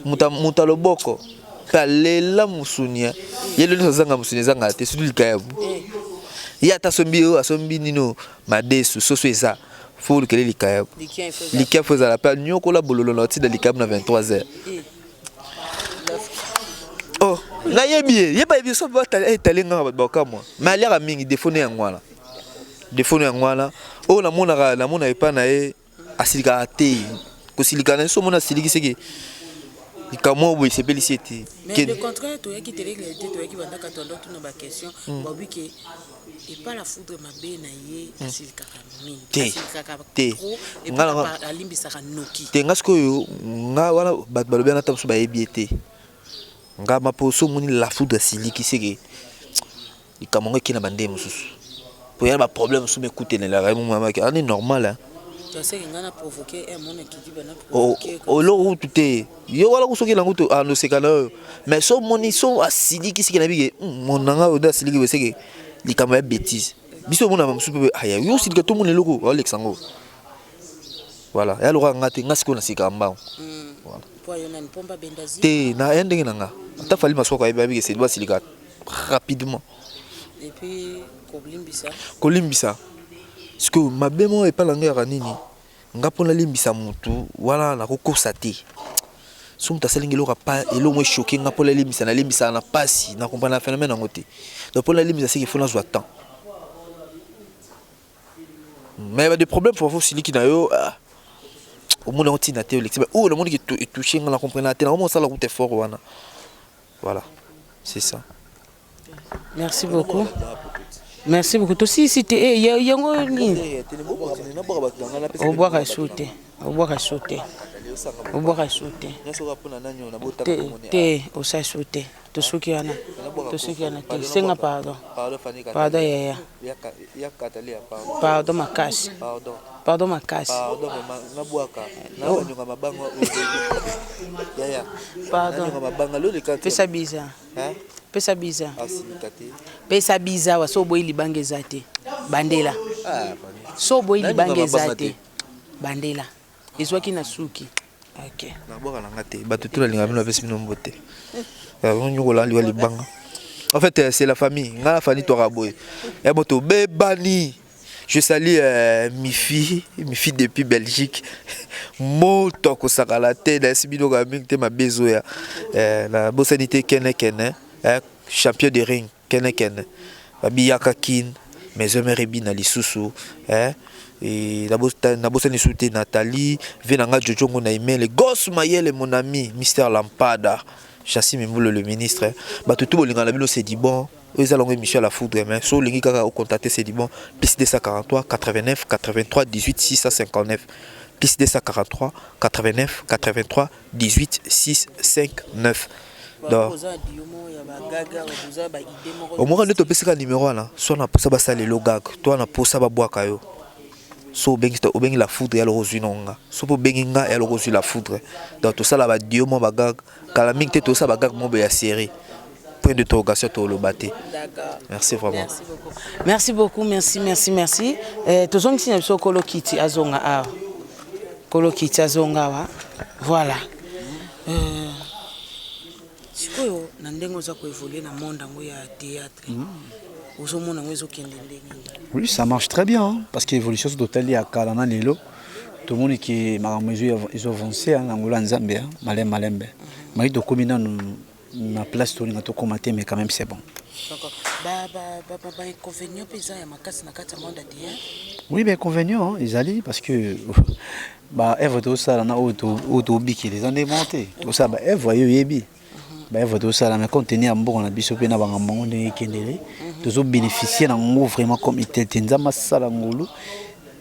Muta loboko. Kalela musunia. Yelo no zanga musunia zanga te sudi likayabu. Ya ta sombi nino madesu soso eza. Faut le kele likayabu. Likia faza la pa nyoko la bololo loti de likayabu na 23h. Oh, na yebi yeba yebi so ba talenga ba ka moi. Ma lera mingi defone ya ngwana. Defone ya ngwana. Oh na mona epa na e asilika te. Ko silika na so mona siliki seke. Comment vous c'est félicité. Mais le contraire, tu as qui te réglé, tu as qui va d'accord dans d'autres nos questions. Bobi que et pas la foudre ma bé na yé asil kaka mine. Asil kaka trop et pas la limbi saka noki. Te ngasko yo nga wala bat balobi na tamso ba ebiete. Nga maposo moni la foudre siliki seke. Ikamonga kina bande mususu. Pour y avoir problème sous mes côtés la raison maman qui est normal hein. Tu sais que ngana provoquer un monde qui dit bana provoquer. Oh lo tout est. Yo wala ko soki lango to no sekana mais so moni so asili ki siki na bige mon nanga oda asili ki weseke likamba bêtise. Biso mona mamsu pe aya yo sili ka to mon loko Alexandro. Voilà, ya lo ngate ngasiko na sikamba. Voilà. Pour yo na pomba bendazi. Te na endenge nanga. Ata fali masoko ayeba bige c'est doit silika rapidement. Et puis Kolimbisa. Parce que ma bémo est pas langue à nini. Nga pona limbisa mutu wala na ko kosate. Soum ta selingi lo pas et lo mo choqué nga pona limbisa na pasi na comprendre phénomène en côté. Donc pona limbisa c'est qu'il faut na zo temps. Mais il y a des problèmes pour voir si qui na yo au monde on tina té l'ex. Oh le monde qui est touché nga la comprendre té na comment ça la route est fort wana. Voilà. C'est ça. Merci beaucoup. Merci beaucoup. Aussi, si tu es, il y a un ligne. Au bois à sauter. Au bois à sauter. Au bois à sauter. T'es au sein sauter. Tout ce qui y en a. Tout ce qui y en a. C'est un pardon. Pardon, ya. Pardon, ma casse. Pardon, ma casse. Pardon. Fais ça bizarre. Pesa biza. Pesa biza wa so boy libange zate. Bandela. So boy libange zate. Bandela. Ezwa ki na suki. OK. Na boka na ngate. Batu tula linga bino pesa bino mbote. On nyokola liwa libanga. En fait, c'est la famille. Nga la famille to raboy. E moto bebani. Je salue mes filles depuis Belgique. Moto ko sakala te da sibino ga mingte ma bezoya. La bosanité kene champion de ring kene babiyaka kin mes amis na lisusu et na bossa ni souté Nathalie venanga jojongo na email gosse mayele mon ami Mr Lampada Chassis Mimoulo le ministre ba tout bolinga na bino c'est dit bon ils allons émission la foudre mais so lingi kaka au contacter c'est dit bon plus 243 89 83 18 659 plus 243 89 83 18 659. Au moins, nous avons un numéro là. Soit on a posé ça les logag, toi on a posé ça boaka yo. So bengi la foudre ya l'orosu nonga. So po bengi nga ya l'orosu la foudre. Donc tout ça là ba dio mo bagag. Kala mingte tout ça bagag mo be ya série. Point d'interrogation to lo baté. D'accord. Merci vraiment. Merci beaucoup. Merci beaucoup, merci. Tozongi sina biso kolo kiti azonga awa. Kolo kiti azonga wa. Voilà. Sikoyo na ndengo za koevoluer na monde ngo ya théâtre. Uzomona ngwezo kende ndengi. Oui, ça marche très bien hein, parce que l'évolution d'hôtel ya kalana lelo. Tout le monde qui m'a mesure ils ont avancé en Angola Nzambia, malembe. Mais de combien na place to linga to komater mais quand même c'est bon. D'accord. Ba inconvénient pesa ya makasi na kati monde théâtre. Oui, ben inconvénient ils allaient parce que ba œuvre de ça na auto biki les ont démonté. Tout ça ba œuvre yo yebi. Ba œuvre de ça mais contenir en bon na biso pe na banga monde kendele. Tous bénéficier na ngo vraiment comme était nzama sala ngolo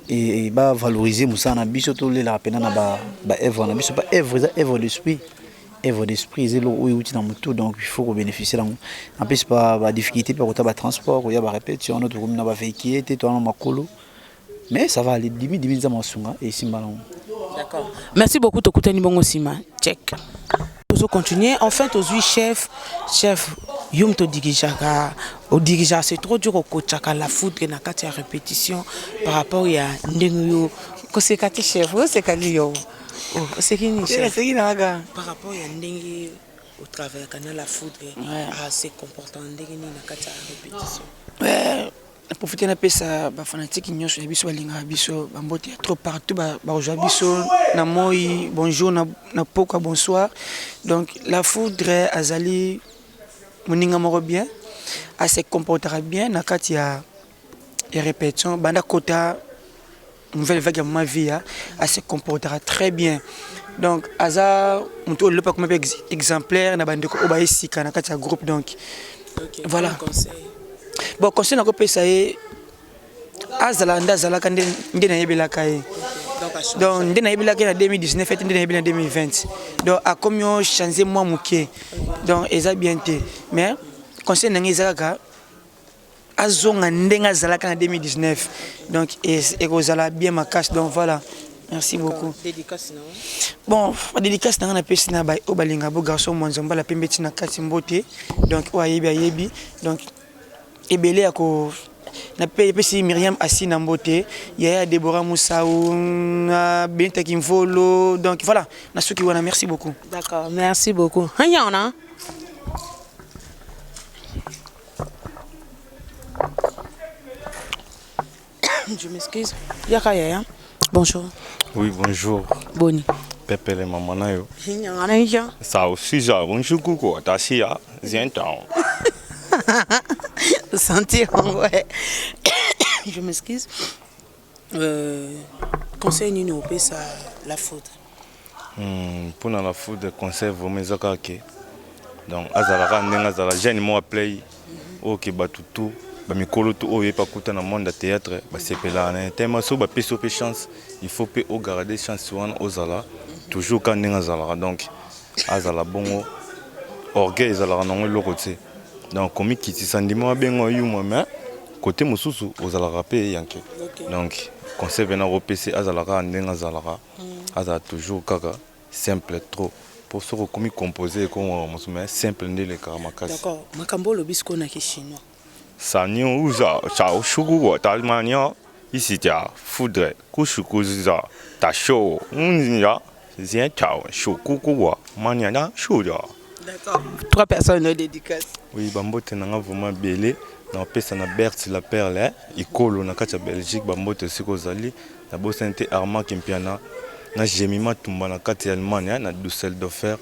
et ba valoriser musa na biso to le la pena na ba œuvre na biso pas œuvre l'esprit. œuvre d'esprit c'est où il dans tout donc il faut bénéficier en plus pas difficulté par le transport il y a pas répétition notre commune n'a pas fait qui était toi ma colo mais ça va aller 10 000 et ici malon. D'accord. Merci beaucoup Tokutani Bongo Sima. Check. Nous continuer. Enfin, tous chef yum to dirigera au dirigeant c'est trop dur au coach la foudre na kati ya répétition par rapport ya ndengu ko c'est kati chef c'est kali yo c'est qui ni chef par rapport ya ndengu au travers canal la foudre à se comportant ndengu na kati ya répétition profiter na pesa ba fanatique nyonso ya biso balinga biso bambote trop partout ba rejoindre biso na moi bonjour na poka bonsoir donc la foudre azali moninga moko bien a se comportera bien na kati ya répétition banda kota nouvelle vague ya ma vie a se comportera très bien donc aza muto le pas comme exemplaire na bande ko obaisika na kati ya groupe donc voilà. Bon, conseil na ko pesa e azala ndazala ka ndena yebelaka e donc ndena yebelaka na 2019 ndena yebelaka na 2020 donc a comme changer moi muke donc eza bien te mais conseil na ngizaka azonga ndenga zalaka na 2019 donc et kozala bien ma casse donc voilà. Merci beaucoup. Dédicace non? Bon, dédicace na pesa na ba obalinga bo garçon monzomba la pembeti na kati mbote donc oyebi donc ebele ako na pesi Myriam assis na mbote yaya Deborah Moussaou na Benta Kimvolo donc voilà na ceux qui wana merci beaucoup. D'accord, merci beaucoup. Hanya on a je m'excuse. Yakaya. Bonjour. Oui, bonjour. Boni. Pepe le mamana yo. Hanya. Ça aussi ça bonjour coucou tashi ya zientao. Sentir ouais. Je m'excuse. Conseil ni nous ça la faute. Pour la faute conseil vraiment zakake. Donc azalaka ndenga azala jeune mo play OK batutu ba mikolo tu oye pa kuta na monde théâtre ba sepela na tema so ba peso pe chance il faut pe au garder chance wana ozala toujours quand ndenga azala donc azala bongo orgueil azala na ngolo côté. Donc comme kiti sandimo bengo yuma mais côté mususu ozala rapé yanke donc conseil venant au PC azalaka ndenga azalaka azala toujours kaka simple trop pour se comme composer comme musume simple ndele karamakasi. D'accord makambo lo bisko na chinois sanyo uza chao shugu wa talmania ici ja foudre kushukuza ta show ya zien chao shukuku wa maniana shuja. D'accord. 3 personnes dédicaces. Oui, Bambote n'a vraiment belé. Na pesa na Berthe la perle, ikolo na kati Belgique Bambote sikozali, na bosente Armand Kimpiana, na Jemima Tumba na kati Allemagne na Düsseldorf. Na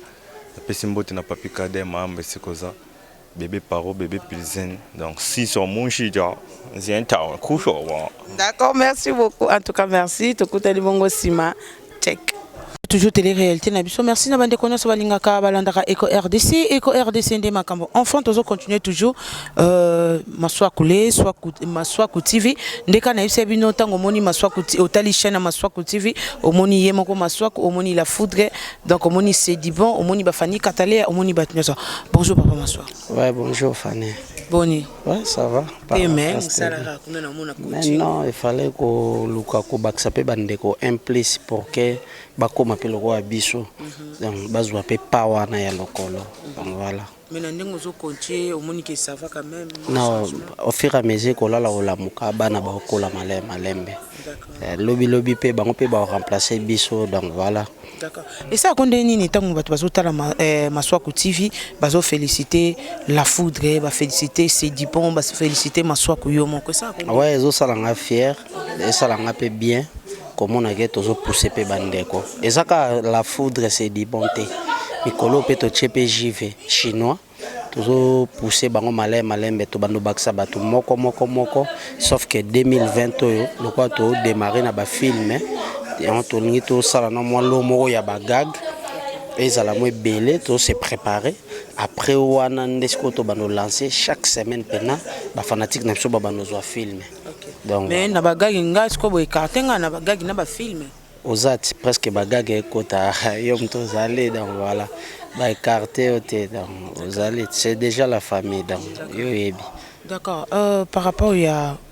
pesa Mbote na papi Kader maambe sikoza. Bébé Paro, bébé Pilsen. Donc si sur mon chija, zien tao kusho wa. D'accord, merci beaucoup. En tout cas, merci. Tokutani Bongo Sima. Check. Toujours télé-réalité nabiso merci na bande konya so balingaka balandaka Eco RDC ndé makambo enfin toujours continuer toujours Maswaku Maswaku TV ndeka na yebisa bino tango moni Maswaku otali chaîne Maswaku TV omoni yemoko Maswaku omoni la foudre donc omoni c'est du bon omoni ba Fanny Katalé omoni batnyoso. Bonjour papa Maswaku. Ouais, bonjour Fanny. Boni. Ouais, ça va. Non, il fallait que Luka ko baksape bandeko un plus pour que bakoma pe loko abiso. Donc bazwa pe power na ya lokolo. Donc voilà. Mais nandengo zo kontie omoni que ça va quand même. Non, au fur et à mesure ko lala ola muka bana ba kola malembe. Lobby pe bango pe ba remplacer biso donc voilà. D'accord. Et ça konde nini tango bato bazotala Maswaku TV bazo féliciter la foudre ba féliciter c'est bon ba féliciter Maswaku yo moko ça. Ouais, zo salanga fier et salanga pe bien comme on a que toujours pousser pe bandeko. Et ça la foudre c'est du bonté. Mikolo pe to chepe jive chinois toujours pousser bango malembe to bando baksa bato moko sauf que 2020 le quoi to démarrer na ba film et on tourne tout ça là moi lomo ya bagag et ça la moi belé to se préparer après wana ndesko to bando lancer chaque semaine pena ba fanatique na biso ba bando zo film donc mais na bagag nga sko boy kartenga na bagag na ba film Ozat presque bagage kota yom to zale donc voilà écarté, c'est déjà la famille. D'accord. Par rapport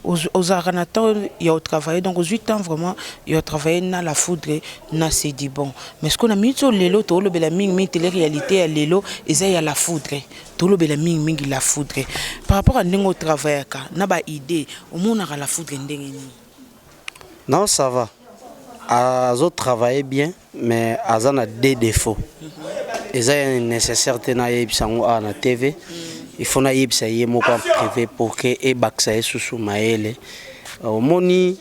aux Aranatans, il y a travaillé, donc aux 8 ans vraiment, il y a travaillé dans la foudre, dans c'est dit bon. Mais ce qu'on a mis sur l'élo, tout le bel télé réalité à l'élo, et ça il y a la foudre. Tout le bel la foudre. Par rapport à nous travail, n'a pas idée, au monde a la foudre non, ça va. Ils ont travaillé bien, mais ils ont des défauts. Et ça est nécessaire de faire la TV. Il faut que ça ait privé pour que les baksaye sous maël. Au moni,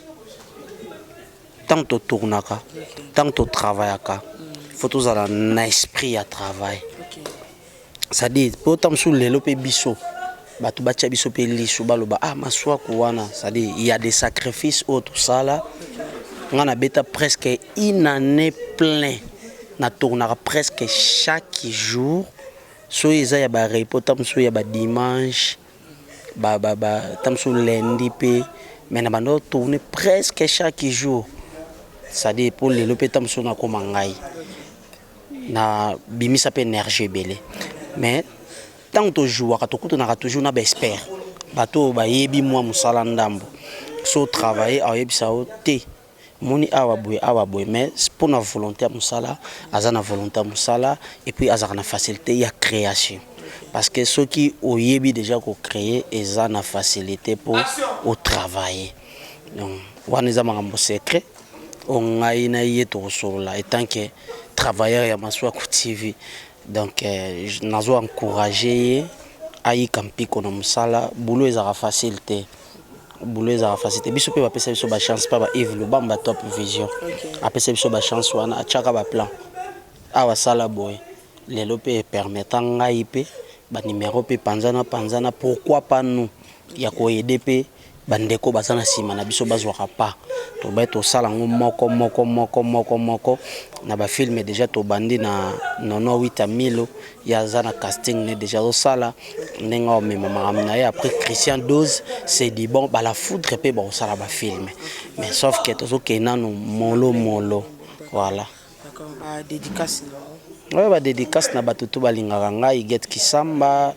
tant que tu tournes, tant que tu travailles, il faut que tu aies un esprit à travail. C'est-à-dire, pour que tu aies un biso, il y a des sacrifices autour de ça là. On a presque une année pleine. On tourne presque chaque jour. So il y a des repos, il y a des dimanche, lundi, mais on tourne presque chaque jour. C'est-à-dire pour les lopetams sont na komangai. Na bimisa pe énergie belé. Mais tant que tu joues, tu as toujours un espère. Bato ba yebi moi musala ndambo. So travailler a yebi sa oté. Moni awa boy mais pour la volonté à musala, azana volonté à musala et puis azana facilité il y a création. Parce que ceux qui ont yebi déjà qu'on créer ils ont facilité pour au travailler. Donc waniza mangambo secret on a ina yeto sur là étant que travailleur ya maswa ku TV. Donc nazo encourager ayi kampi kono musala boulot ezara facilité. Boulot ezara facilité biso pe ba pesa biso ba chance pa ba Yves Lubamba Top Vision apesa biso ba chance wana achaka ba plan awa sala boy lelo pe permettant ngai pe ba numéro pe panzana pourquoi pas nous ya ko aider pe bandeko basana sima na biso bazwaka pa to ba to sala moko na ba film déjà to bandi na 98000 ya zana casting ne déjà au sala nenga me mama na après Christian 12 c'est dit bon ba la foudre pe ba sala ba film mais sauf que to kenano molo voilà d'accord dédicace ouais ba dédicace na batutu balingaka ngai Get Kisamba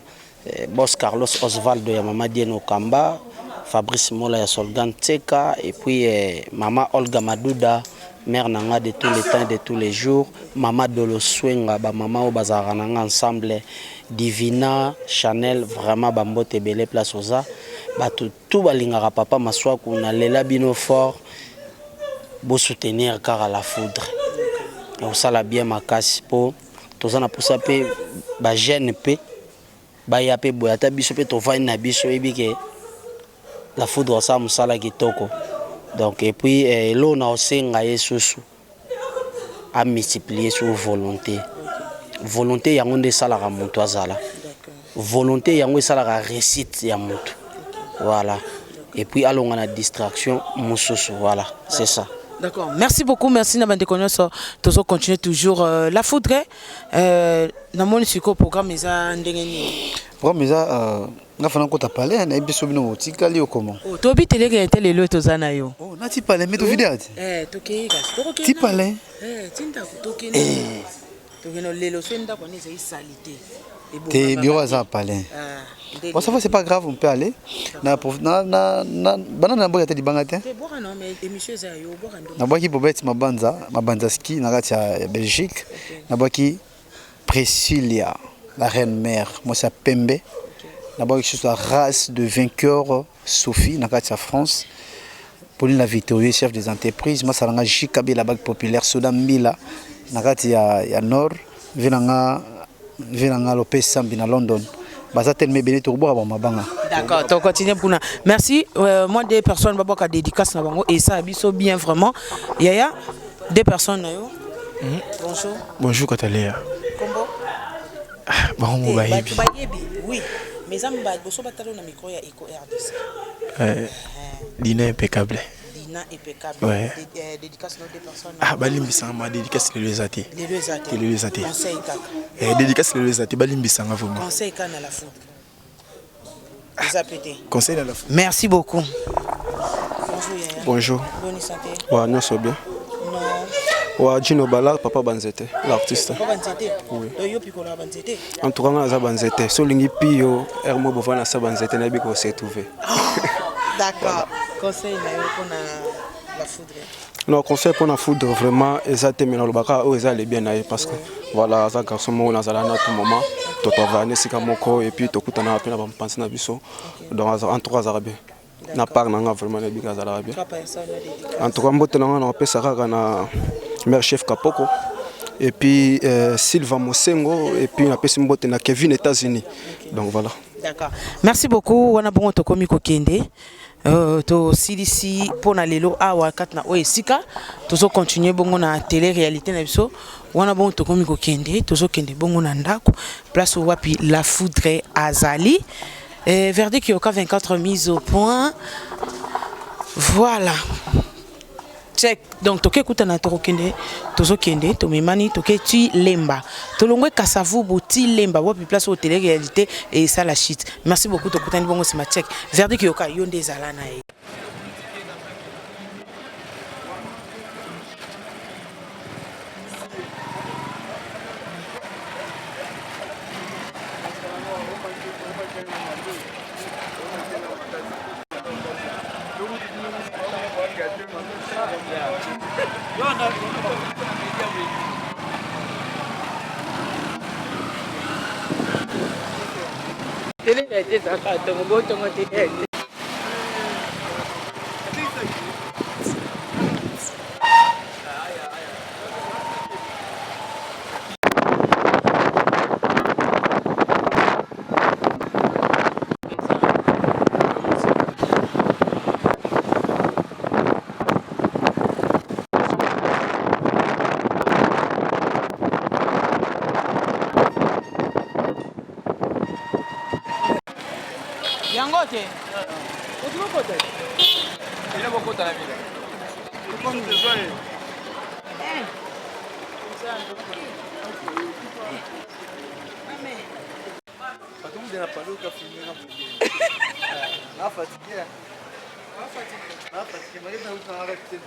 Boss Carlos Osvaldo ya mama Dieno Kamba Fabrice Mola ya Solgan Tseka et puis maman Olga Madouda mère nanga de tous les temps de tous les jours maman Dolo Swenga ba maman bazara nanga ensemble Divina Chanel vraiment bambote belé place oza batu tout balingaka papa maswa kuna lela bino fort bo soutenir car à la foudre et on sala bien makasi po tozana posa pe ba jeune pe ba ya pe boyata biso pe to vani na biso ebike la foudre ça musala kitoko donc et puis l'on a aussi ngaye susu a multiplier sur volonté yango nde salaka muntu azala volonté yango salaka réussite ya muntu voilà et puis alonga na distraction mususu voilà c'est ça. D'accord, merci beaucoup, merci Nabande Konyoso. Toujours continuer toujours la foudre. Dans mon programme programme na fana ko ta parler na biso bino otikali o comment to bi télé ga télé lo to zana yo na ti parler mais to vidéo to ke ga to ti parler tinda ko to ke to ke no lelo senda ko ni c'est salité te bureau ça parler bon ça va c'est pas grave on peut aller na banana boya te di bangate non mais émission za yo na boki bobet mabanza ski na kati ya Belgique na boki Priscilla la reine mère moi c'est Pembe. D'abord, je suis la race de vainqueurs Sophie, dans la France. Pauline la victorieuse, chef des entreprises. Moi, c'est la Jikabi, la Banque populaire, Soudan Mila, dans la Nord. Venanga Lopez Sambi, dans London. D'accord, tu continues pour nous. Merci. Moi, des personnes qui ont dédicace, et ça, c'est bien vraiment. Yaya, des personnes. Bonjour. Bonjour, Kataléa. Comment? Bon, oui. Mais Amba, boso batalo na micro ya Eco RDC. Dina impeccable. Dina impeccable. Ouais. Dédicace nos deux personnes. Ah, balimbisanga dédicace les deux athées. Les deux athées. Les deux athées. Conseil kaka. Dédicace les deux athées balimbisanga vraiment. Conseil kana la foudre. Vous appelez. Conseil dans la foudre. Merci beaucoup. Bonjour. Bonne santé. Ouais, non, c'est bien. Non. Wa Gino Bala, Papa Banzete, l'artiste. Papa Banzete. Oui. Yo piko na Banzete. En tout cas, on a Banzete. Solingi Pio, Hermo Bovana sa Banzete, n'a pas s'est trouvé. D'accord. Conseil na yo pour la foudre. Non, conseil pour la foudre vraiment exactement le baka ou les bien parce que voilà, ça garçon mo na zala na tout moment. To va ne sika moko et puis to kutana pe na ba penser na biso. Donc en tout cas arabien. Na part na vraiment na bika zala arabien. En tout cas mbote na na pesa kaka na mère chef Kapoko. Et puis Sylvain Mosengo et puis na pesa mbote na Kevin États-Unis. Donc voilà. D'accord. Merci beaucoup. Wana bongo to komi ko kende. To CDC pour na lelo awa katna o esika tozo continuer bongo na télé réalité na biso wana bongo to komi ko kende tozo kende bongo na ndako place wapi la foudre azali verdict yoka 24 mise au point voilà check donc toke kuta na to kende tozo kende to memani toke ti lemba to longwe kasavu boti lemba wapi place au télé réalité et ça la shit merci beaucoup to kuta ni bongo c'est ma check verdict yoka yonde zalana e Yangote. Utimo kote. Ile bokota na bila. Uko mzee. Patum de la paluca filmera porque. Fatigué. Fatigué, mais on a répété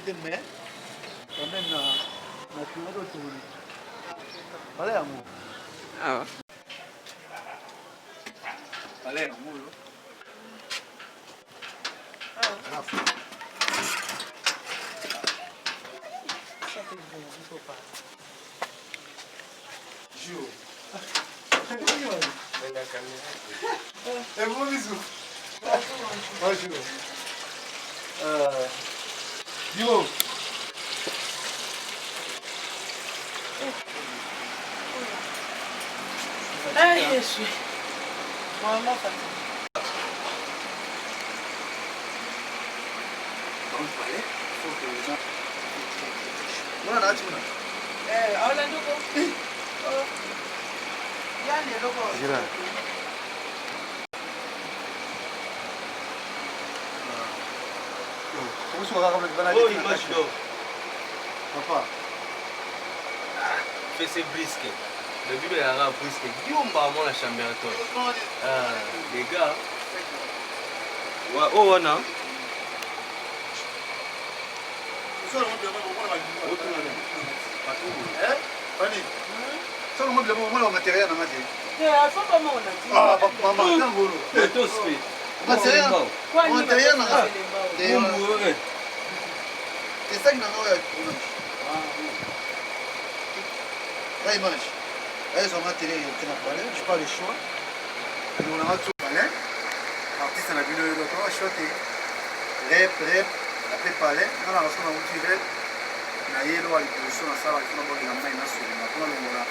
de mais quand même na tudo tudo. Olha amor. Ah. Valeu, amor. É bom isso. Bonjour. Yo. Ai, Jesus. Maman fatiguée. Mbona naachi una? Awala ndugu. Yani ndugu. Jira. Kuhusu kaka mle bana. Oh, imagine. Papa. Fais ces brisques. Le Bible est un brisque. Guillaume Barmon la chambre à toi. Les gars. Oh, on a. Solo mo bilemo mo matériel na ngati. Faut pas mon dit. Ah papa maman ngolo. Tous fait. Matériel na ngati. C'est ça qui n'a pas eu. La image. Elles ont matériel qui n'a pas l'air, je pas le choix. On a tout palais. Artiste na bino yo to achoté. Rep après palais. On a reçu un petit rep. Na yelo wa liposo na sala kuna bongi na mai na sulu na kuna longola.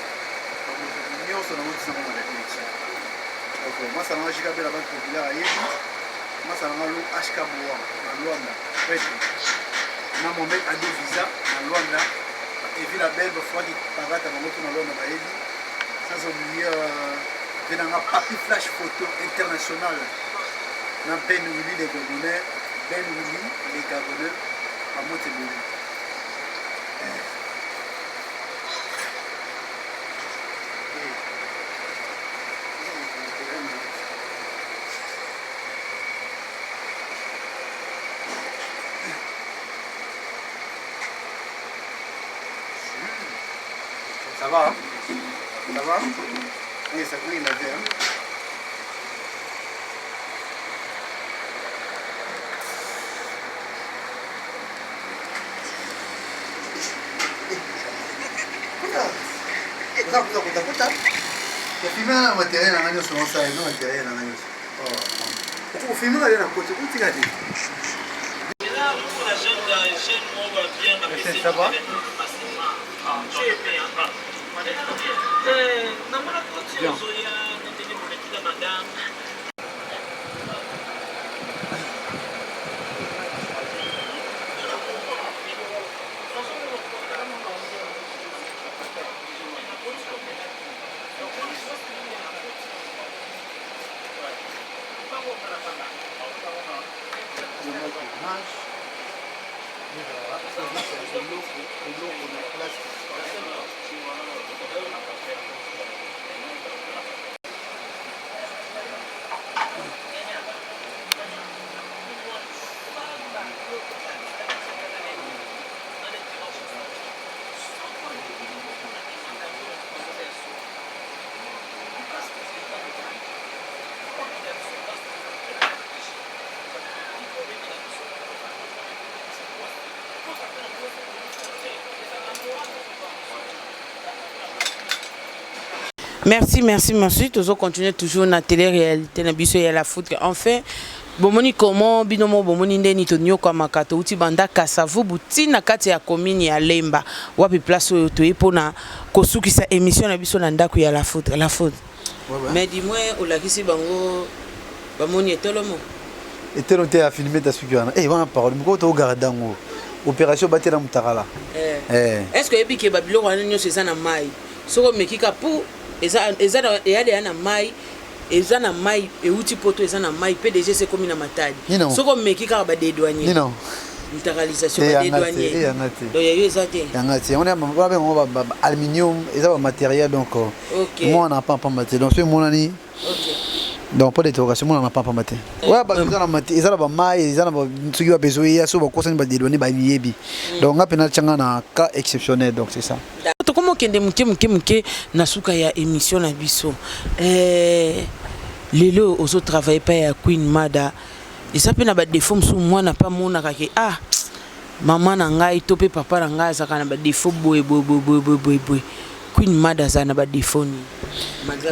Nyonso na wuti na mwana kiti. Ok, moi ça m'a jika bela banque populaire yebi. Moi ça m'a lu HK Boa na Luanda. Petre. Na moment à deux visa na Luanda. Et vu la belle fois qui parata na moto na Luanda ba yebi. Sans oublier venanga papi flash photo international. Na Ben Willy les Gabonais, Ben Willy les Gabonais à Montebello. Ça va? Ça va? Oui, ça cligne la vie. Kuta. Filmer na matériel na ngani sur ça, non matériel na ngani. Oh. Pour filmer na côté, où tu gades? Là pour la jeune on va bien appeler ça va. Ah, tu es bien. Na mona côté zoya, na tene pour madame. Merci. Toujours continuer toujours na télé-réalité na biso ya la foot. Enfin, bomoni comment binomo bomoni ndeni to nyoka makato uti banda kasavu buti na kati ya commune ya Lemba. Wapi place oyo to epona kosukisa émission na biso na ndako ya la foot. La foot. Mais dis-moi olakisi bango bamoni etolomo. Etolote a filmé ta sukiana. Eh, on a parole. Mko to gardango. Opération batela mutakala. Est-ce que ebi ke babilo wana nyoso eza na mai? Soko mekika pour eza na mai eza na mai euti poto eza na mai PDG c'est comme na matadi soko mekika ba dédouanier non neutralisation ba dédouanier donc ya eza te yangati on a aluminium eza ba matériel donc moi on n'a pas maté donc c'est mon ani donc pas d'interrogation on n'a pas maté ouais ba eza na maté eza ba mai eza na ba tsuki ba besoin ya so ba kosa ni ba dédouanier ba miyebi donc ngapena changa na cas exceptionnel donc c'est ça. Comment kende muke na suka ya émission na biso lelo ozo travailler pa ya Queen Mada esa pe na ba défaut msu mwana pa mona kake mama na ngai to pe papa na ngai azaka na ba défaut boy Queen Mada za na ba défaut ni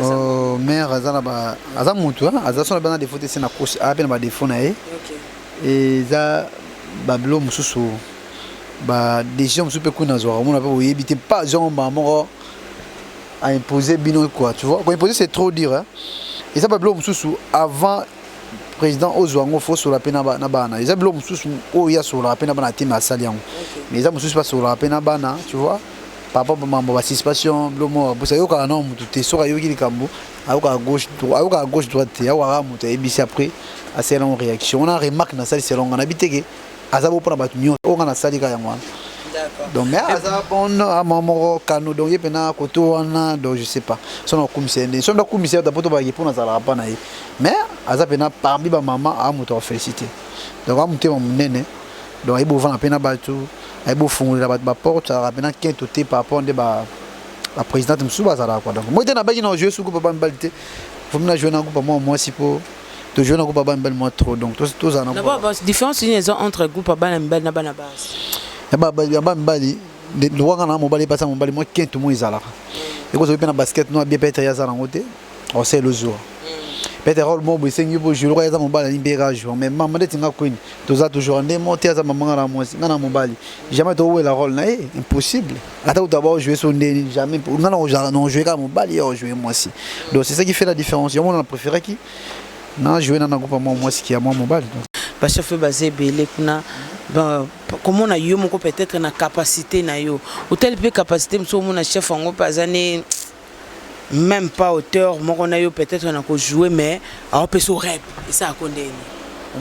oh mère azana ba azamutu azasona bana défaut te na coach a pe na ba défaut na e et za bablo mususu bah décision super cool dans on a pas éviter pas genre maman à imposer bino quoi tu vois quand imposer c'est trop dire hein et ça pas blom sous avant président Ozwango faut sur la peine na bana ils a blom sous o ya sur la peine na bana team à salian mais ils a sous pas sur la peine na bana tu vois papa maman participation blom pour ça yo ka non mutu te sora yo ki kambo à gauche droite ya wa mutu et bis après à selon réaction on a remarque dans ça selon on habite que azabo pour ba nyo on a salika ya mwana donc mais azabo à maman kanu donc y pena koto wana donc je sais pas son commissaire son la commissaire d'abord ba pour na zala pa na mais azapena parmi ba maman a muto féliciter donc a muté mon nene donc il faut vendre pena batu il faut fondre ba porte a pena quintoté par rapport de ba la présidente msuba zala quoi donc moi na ba na jouer sous ko ba mbalité faut me jouer na ko moi si pour de jouer na ko ba mbel moi trop donc tous en d'abord différence entre groupe ba mbel na bana base ba mbali de loanga na mobali pasa mobali moi quinto mo izala et ko zo pe na basket no bien peut-être ya za ngote on sait le jour peut-être rôle mo bosengi bo jouer ya za mobali ni bega jouer mais maman de tinga queen toza toujours ndé monter za maman na moi ngana mobali jamais to la rôle na impossible ata ou d'abord jouer sur ndé jamais ngana non jouer comme mobali ou jouer moi aussi donc c'est ça qui fait la différence on a préféré qui non jouer dans un groupe moi ce qui a moi mobile parce que fait basé belé kuna comment on a eu mon peut-être na capacité na yo ou tel peu capacité monsieur mon chef en groupe azane même pas hauteur moi on a eu peut-être on a ko jouer mais on peut so rep et ça a condamné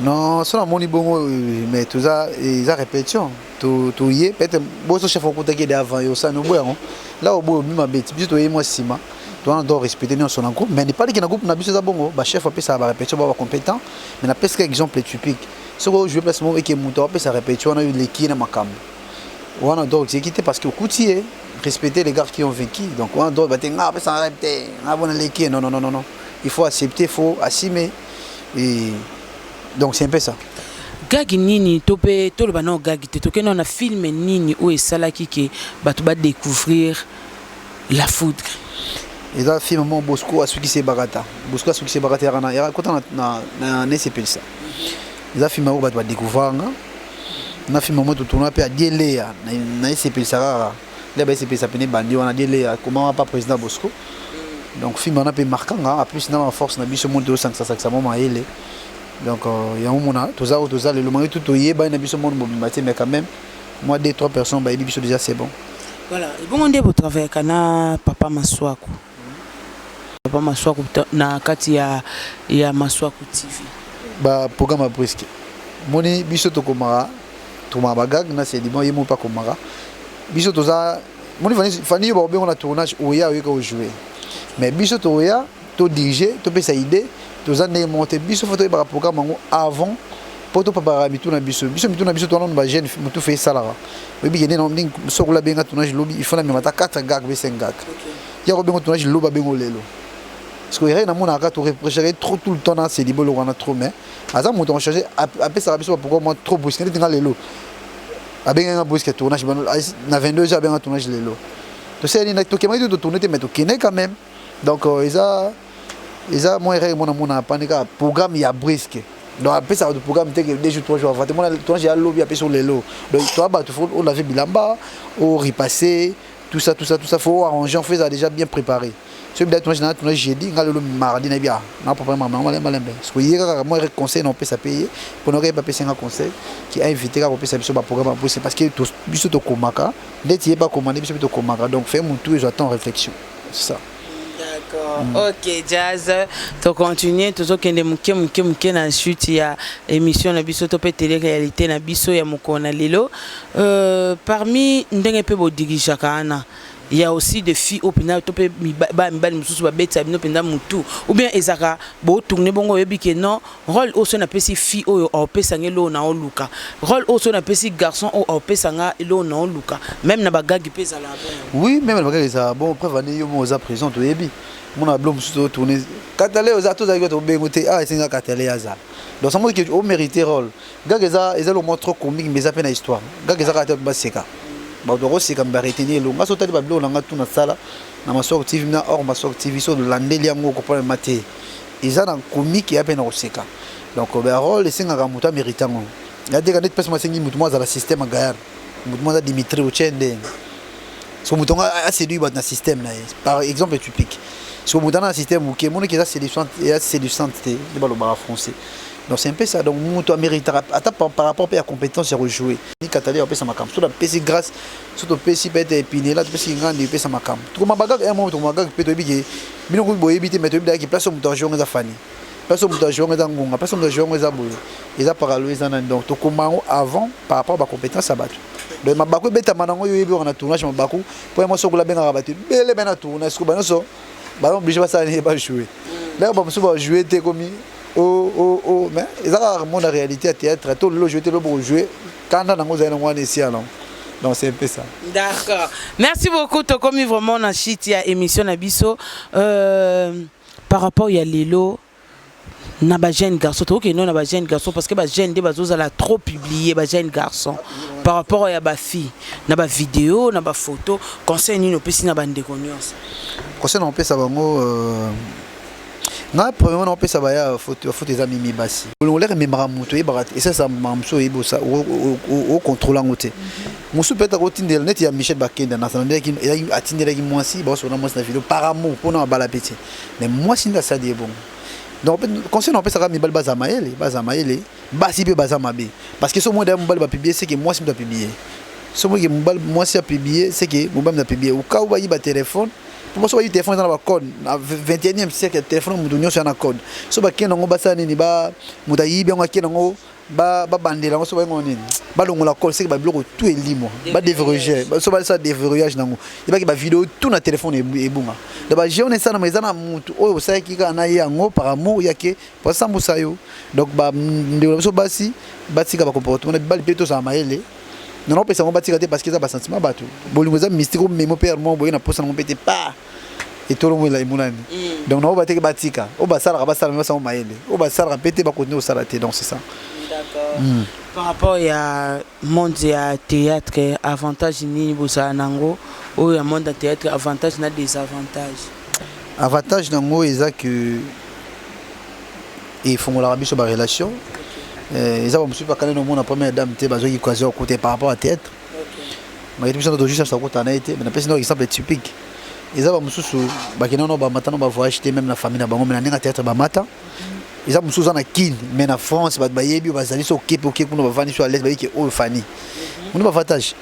non ça mon bon mais tout ça ils a répétition tout y peut-être bon ce chef en groupe qui est avant yo ça nous bon là au bout ma bête plutôt moi sima on doit respecter son groupe mais n'est pas que na groupe na biso za bongo ba chef après ça va répétition ba compétent mais na presque exemple typique ce que je place moi et que muto après ça répétition on a eu l'équipe na makambo on a donc c'est quitté parce que coutier respecter les gars qui ont vaincu. Donc on doit battre non non non non non. Il faut accepter, il faut assumer. Et donc c'est un peu ça. Gagi nini topé tout le banon gagi te toke non na film nini ou esalaki ke bato ba découvrir la foudre. Et là film mon Bosco a qui c'est barata. Bosco a qui c'est barata ya quand na n'SPL ça. Il a film au bato ba découvrir na film mo to tourner pe a Dielea na SPL ça. Là ba SPL ça pene bandi on a Dielea comment pas président Bosco. Donc film on a peu marquant en plus na force na biso monde au 500 moment ele. Donc il y a un moment tout ça le moment tout yé ba na biso monde mobimati mais quand même moi 2-3 personnes ba biso déjà c'est bon. Voilà, et bon on dit vous travailler kana papa Maswaku. Papa Maswaku na kati ya Maswaku TV. Ba programme presque. Moni biso to komara to mabagag na c'est dit yemo pas komara. Biso to za moni fani ba on a tournage oya ko jouer. Mais biso to oya to diriger to pesa idée tous les monter biso photo par programme avant pour tout préparer bitu na biso na biso to on ba jeune mutu fait ça là oui bien non nding so la benga tournage lobby il faut la mettre 4 gag be 5 gag ya ko benga tournage loba bengo lelo parce que rien na mona ka to reprocher trop tout le temps dans ces libolo on a trop mais aza mutu on changer après ça biso pourquoi moi trop brusque ndinga lelo abenga brusque tournage na 22 heures benga tournage lelo to c'est ni na to kemai to tourner mais to kene quand même donc ils ont moi mon appanika programme ya brisque donc après ça le programme était 2 jours 3 jours avant moi toi j'ai lobby après sur les lots donc toi bah tu faut on avait bilamba au repasser tout ça faut arranger on fait ça déjà bien préparé ce que toi j'ai dit le mardi na bien na papa maman malin parce que hier moi conseil non peut ça payer pour n'aurait pas payer un conseil qui a invité à payer ça programme parce que tout biso to komaka d'être pas commandé biso to komaka donc faire mon tour et j'attends réflexion c'est ça. D'accord. Ok, Jazz. Tu continues, tu as dit na chute ya émission na biso to pe télé-réalité na biso ya mokona lelo. Parmi ndenge pe bo dirija kana, il y a aussi des filles au pina to pe ba mususu ba beta bino penda mutu ou bien ezaka bo tourner bongo yebi ke non rôle oso na pesi fille o pesa ngelo na oluka rôle oso na pesi garçon o pesa nga elo na oluka même na bagagi pesa la bon. Oui, même na bagagi ça bon prévenir yo mo za présent to yebi mon a blom mususu tourner katale oza to za yo to bengote singa katale yaza donc ça montre que au mériter rôle gageza ezalo montre comique mais ça peine histoire gageza ka to baseka ba do rosi kam bareteni lo ngaso tali ba blo na ngatu na sala na Maswaku TV na or Maswaku TV so de landeli yango ko pa maté ils na comique ya peine oseka donc ba rôle singa ka muta méritant ya de kanet pesa masengi mutu mo za la système gayar mutu mo za Dimitri Ochende so mutu nga a séduit ba na système na par exemple typique so mutu na système ou ke mon ki za séduisante et séduisante de ba lo ba français. Donc c'est un peu ça, donc nous mérite par rapport à la compétence à rejouer. Ni Catalé on peut ça macam. Sur la PC grâce, sur le PC peut être épiné là, tu peux s'y rendre et peut ça macam. Tout ma bagarre un moment tout ma bagarre peut être bien. Mais nous pouvons éviter mais tu peux dire place au montage on a fani. Place au montage on a ngonga, place au montage on a boulé. Ils a paralysé ça donc tout comment avant par rapport à la compétence à battre. Donc ma bagarre bête manango yo yebi on a tournage ma bagarre pour moi so ko la benga rabattu. Bele bena tournage ko banoso. Ba obligé pas ça ne pas jouer. Là on va jouer t'es comme oh mais ils ont la réalité à théâtre tout le jouer pour jouer quand on a un ici alors donc c'est un peu ça. D'accord, merci beaucoup to comme vraiment na shit ya émission na biso par rapport ya lelo na ba jeune garçon to que non na ba jeune garçon parce que ba jeune de bazoza la trop publier ba jeune garçon par rapport ya ba fille na ba vidéo na ba photo conseil ni no pesi na ba ndeko nyonso conseil on peut ça bango na premièrement on peut ça ba photo des amis mi basi on leur mémora moto et ça mamso et bossa au contrôlant côté musu peut être rotindel net ya Michel Bakenda na sanande qui atindela qui moi si ba so na moi na vidéo par amour pour na bala petit mais moi si na ça dit bon donc conseil on peut ça mi bal bazamaele basi pe bazamabe parce que ce moi bal ba publier c'est que moi si dois publier ce moi si a publier c'est que moi dois publier au cas où ba y ba téléphone pour moi téléphone dans la code na 21e siècle téléphone mutu nyonso na code so ba kena ngo basa nini ba mutayi bien ngo kena ngo ba bandela ngo so ba ngoni ba longola code c'est que ba bloque tout est limo ba déverrouiller so ba ça déverrouillage nango et ba ki ba vidéo tout na téléphone et bunga de ba jeune ça na mezana mutu oyo sa ki kana yango par amour yake pour ça musayo donc ba ndelo so basi ka ba comportement ba lipeto sa maele non on peut ça on batika te parce que ça ba sentiment bato bolingo za mystique o memo père mo boye na posa na ngopete pa et tout le monde la imunani donc non on bateke batika o ba sala ba sala ça o maele o ba sala pété ba continuer au salaté donc c'est ça. D'accord. Par rapport à monde ya théâtre avantage ni bosa nango ou ya monde de théâtre avantage na désavantage. Avantage nango eza que et font la biso ba relation. Ils ont pas quand on a première dame te bazo qui quasi au côté par rapport à théâtre. Mais il y a des gens ça côté na été mais na un exemple typique. Ils ont mususu ba kinano ba matano ba voyage même la famille na bango mais na théâtre ba mata. Ils ont mususu na kin mais na France ba yebi ba zali so kepo kepo no ba vani so à l'aise ba ki o fani. On a avantage.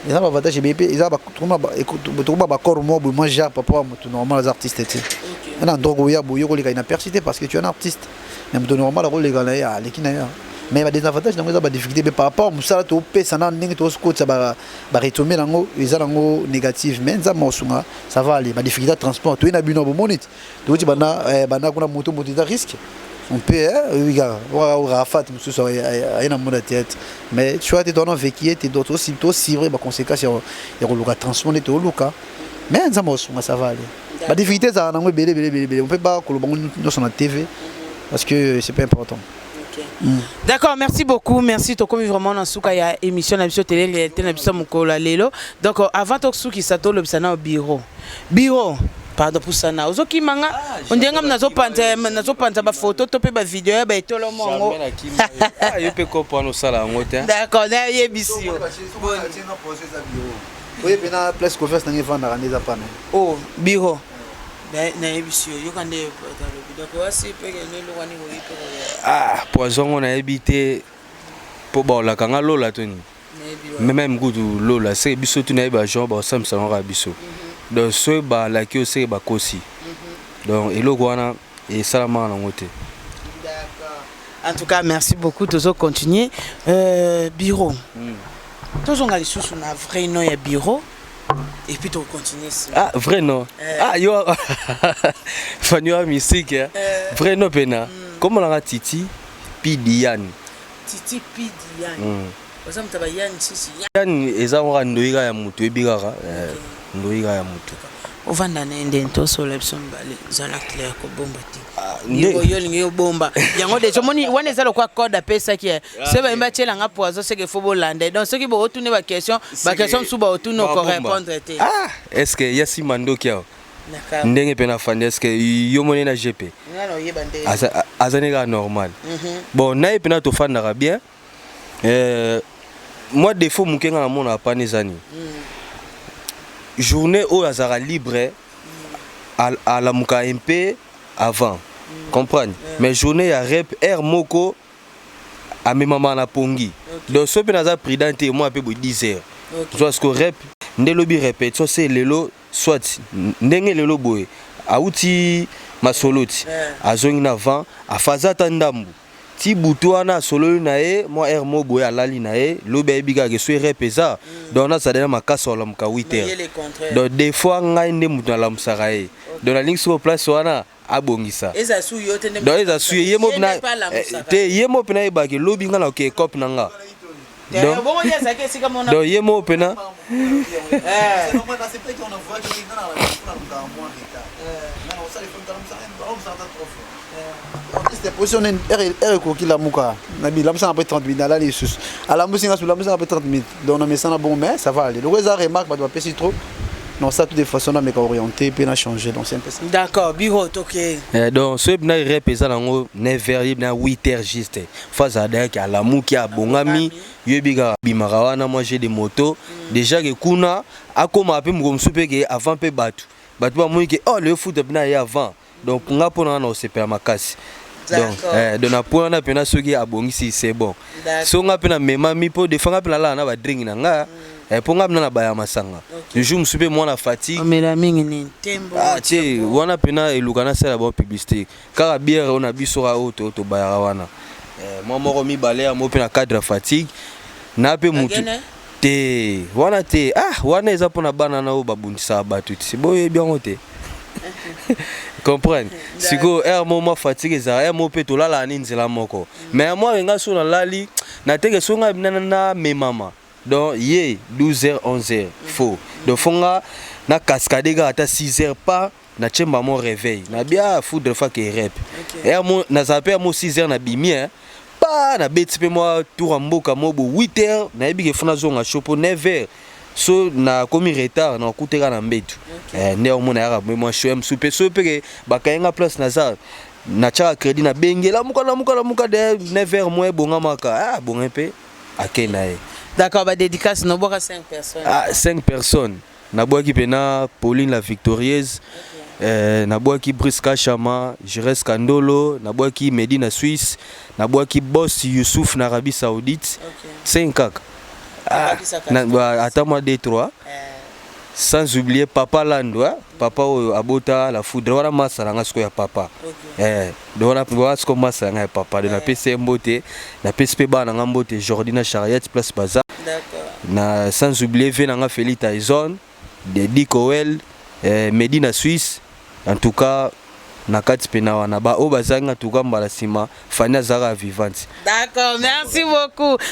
Ils ont avantage BP ils ont ba corps mo bo manger papa tout normal les artistes étaient. On a drogo ya bo yo ko les na persisté parce que tu es un artiste. Même de normal rôle les gars là les kinaya. Mais il y a des avantages dans les difficultés par rapport à ça to pesa na ndenge to scotch ba retomber nango eza nango négatif mais ça va aller ma difficulté de transport to ina bino bo monite to ti bana kuna moto da risque on peut regarde on rafat musu so ina monde tête mais tu vois tu dois vécu tu dois aussi c'est vrai ba conséquences ya ko luka transport to luka mais ça va aller ma difficulté ça nango belé on peut pas ko lo bango sur la TV parce que c'est pas important. D'accord, merci beaucoup. Merci. Tu as vraiment dans la émission de télé réalité lelo. Donc avant que tu sato le sana au bureau. Bureau. Pardon pour ça na. Ozoki manga. On dit ngam nazo panta ba photo to pe ba vidéo ba etolo mongo. Ah, yo pe comprendre ça là ngote. D'accord, na yebisio. Oui, pena place confiance na ngefanda kaneza pana. Oh, bureau. Na yebisio yo kande donc aussi pe ne lo wani wo ipe. Ah, poison on a habité pour bon la kanga lola toni. Mais même goût lola c'est biso tu na ba genre ba sam salon ra biso. Donc ce ba la ki aussi ba kosi. Donc et logo wana et salama na ngote. D'accord. En tout cas, merci beaucoup de continuer bureau. Toujours ngali sous na vrai nom ya bureau. Et puis tu continues. Ah, vrai nom. Ah, yo Fanua musique. Vrai nom pena. Comment on a Titi Pidian. Titi Pidian. Oza mtaba Yan sisi. Yan eza ngwa ndoiga ya mutu ebigara. Ndoiga ya mutu. Ovanda nende ntoso lepson bale zala clair ko bomba ti. Yo lingi yo bomba. Yango de chomoni wana ezalo kwa code pesa ki. Seba imba chela nga poazo seke fobo lande. Donc ceux qui bo otune ba question suba otune ko répondre te. Ah, est-ce que yasi mando kia? Ndenge pena fande est-ce que yo moni na GP? Ngalo yeba nde. Azanega normal. Bon, na pena to fandaka bien. Moi défaut mukenga na mona pa nezani. Journée où azara libre à la muka MP avant. Comprendre? Mais journée à rep air moko à mes mamans na pongi. Donc ce pena za prudente moi peu 10 heures. Parce que rep ndelobi répète ça c'est lelo soit ndenge lelo boy auti masoloti azongi na vent a fazata ndambu ti butuana solo na e moi air mo boy alali na e lobe biga ke so repesa donc na ça dena makasa la muka 8 heures. Donc des fois ngai nde mutu na la musaka e donc la ligne sur place wana abongisa eza su yo tende donc eza su yemo na te yemo pena e ba ke lobi ngana ke cop nanga donc yemo pena c'était position er ko kila muka na bi lamsa après 30 minutes là les sous à la musique sur la musique après 30 minutes donc on a mis ça na bon mais ça va aller donc les remarque pas pas si trop non ça toutes les façons on a orienté puis on a changé donc c'est un peu ça. D'accord bureau OK. Donc ce na repesa nango 9h na 8h juste face à derrière à la muki a bongami yebiga bimara wana moi j'ai des motos déjà que kuna akoma pe mkomsu pe ke avant pe batu ba moi ke oh le foot na ya avant donc nga pona na osepela makasi. Donc de na point na pena soki abongisi c'est bon. So nga pena mema mi po de fanga pena la na ba drink na nga pour nga pena na ba ya masanga. Le jour msupe moi na fatigue. Mais la mingi ni tembo. Ah ti wana pena elukana sala bon publicité. Car bière on a biso ra auto to ba ya wana. Moi moko mi balé mo pena cadre fatigue. Na pe mutu. Te wana te wana eza pona bana na o babundisa batu. C'est boye bien ote. Comprendre si go un moment fatigué ça un moment peto la ninzela moko mais moi nga so na lali na teke so nga na me mama donc yé 12h 11h faux donc fonga na cascade ga ata 6h pas na chemba mon réveil na bien foudre fa ke rep et mo na zaper mo 6h na bimi pas na beti pe moi tour en mboka mo 8h na yebi ke fona zonga chopo 9h so na komi retard na kuteka na mbetu ne o mona ya moi shoem soupe soupe ba kayenga place na za na cha crédit na bengela muka de 9h moins bonga maka bonga pe akena d'accord ba dédicace no boka 5 personnes 5 personnes na boaki pena Pauline la victorieuse na boaki Briska Chama Jires Kandolo na boaki Medina Suisse na boaki Boss Youssouf na Arabie Saoudite 5 kaka attends-moi des 3 sans oublier Papa Lando papa abota la foudre wana masala ngasko ya papa donc wana wasko masala ya papa de na PC mbote na PSP bana ngambote Jordina Chariot place Baza na sans oublier Venanga Feli Tyson de Dicowell Medina Suisse en tout cas na kati pena wana ba o bazanga tuka mbala sima Fania Zara vivante. D'accord,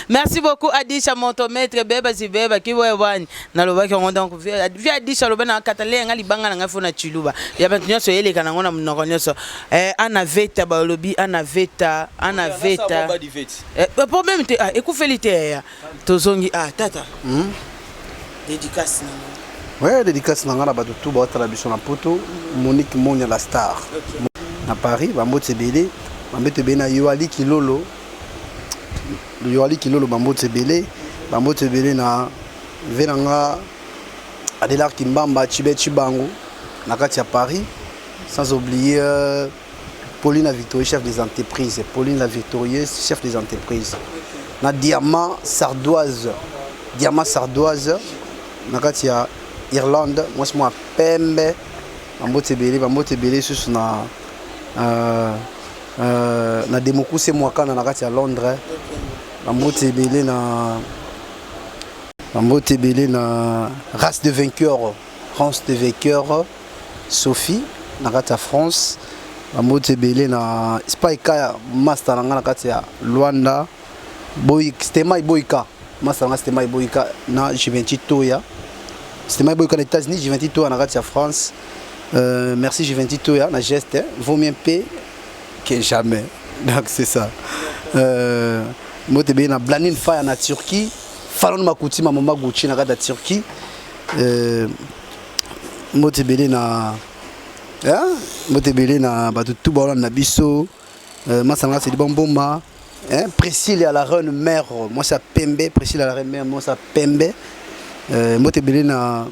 merci beaucoup Adisha montomètre beba zibeba kiwe wani na loba ki donc via Adisha loba na katale nga libanga na ngafona chiluba ya bantu nyoso yele kana ngona mnoko nyoso ana veta ba lobi ana veta problème te ekufélité ya tozongi tata dédicace ouais, dédicace nanga na bato tout ba tala biso na poto Monique Monia la star na Paris bambote belé bambote belé na Yoali Kilolo bambote belé na Venanga Adelar Kimbamba Chibango na kati ya Paris sans oublier Pauline la victorieuse chef des entreprises na Diamant Sardoise na kati ya Irlande, moi c'est moi Pembe, bambote belé sous na Demoku c'est moi quand na kati ya Londres, bambote belé na race de vainqueur, Sophie na kati ya France, bambote belé na Spike master na kati ya Luanda, Stema Boyka, master na Stema Boyka na Juventus Toya. C'était ma boy aux États-Unis, Juventus Toya na kati ya France. Merci Juventus Toya na geste, vaut mieux payer que jamais. Donc c'est ça. Moi te bien na Blanin Fire na Turquie, Falon Makuti ma mama Gucci na kati ya Turquie. Moi te bien na ba tout ba na biso. Masanga c'est du bonboma. Priscille à la reine mère, moi ça Pembe, Priscille à la reine mère, moi ça Pembe. Moi te belé na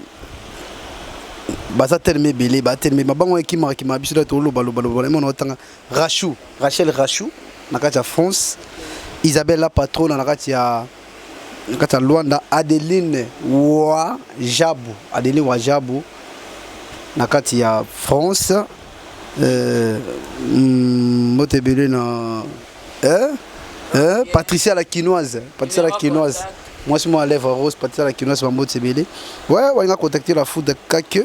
baza telme belé ba telme mabango ekima biso da tolo balo mon otanga Rachel Rachou na kati ya France, Isabelle la patronne na kati ya Luanda, Adeline Wajabu na kati ya France. Moi te belé na Patricia la quinoise. Moi c'est moi lèvre rose, Patricia la quinoise, bambote belé. Ouais, on a contacté la food de Kake.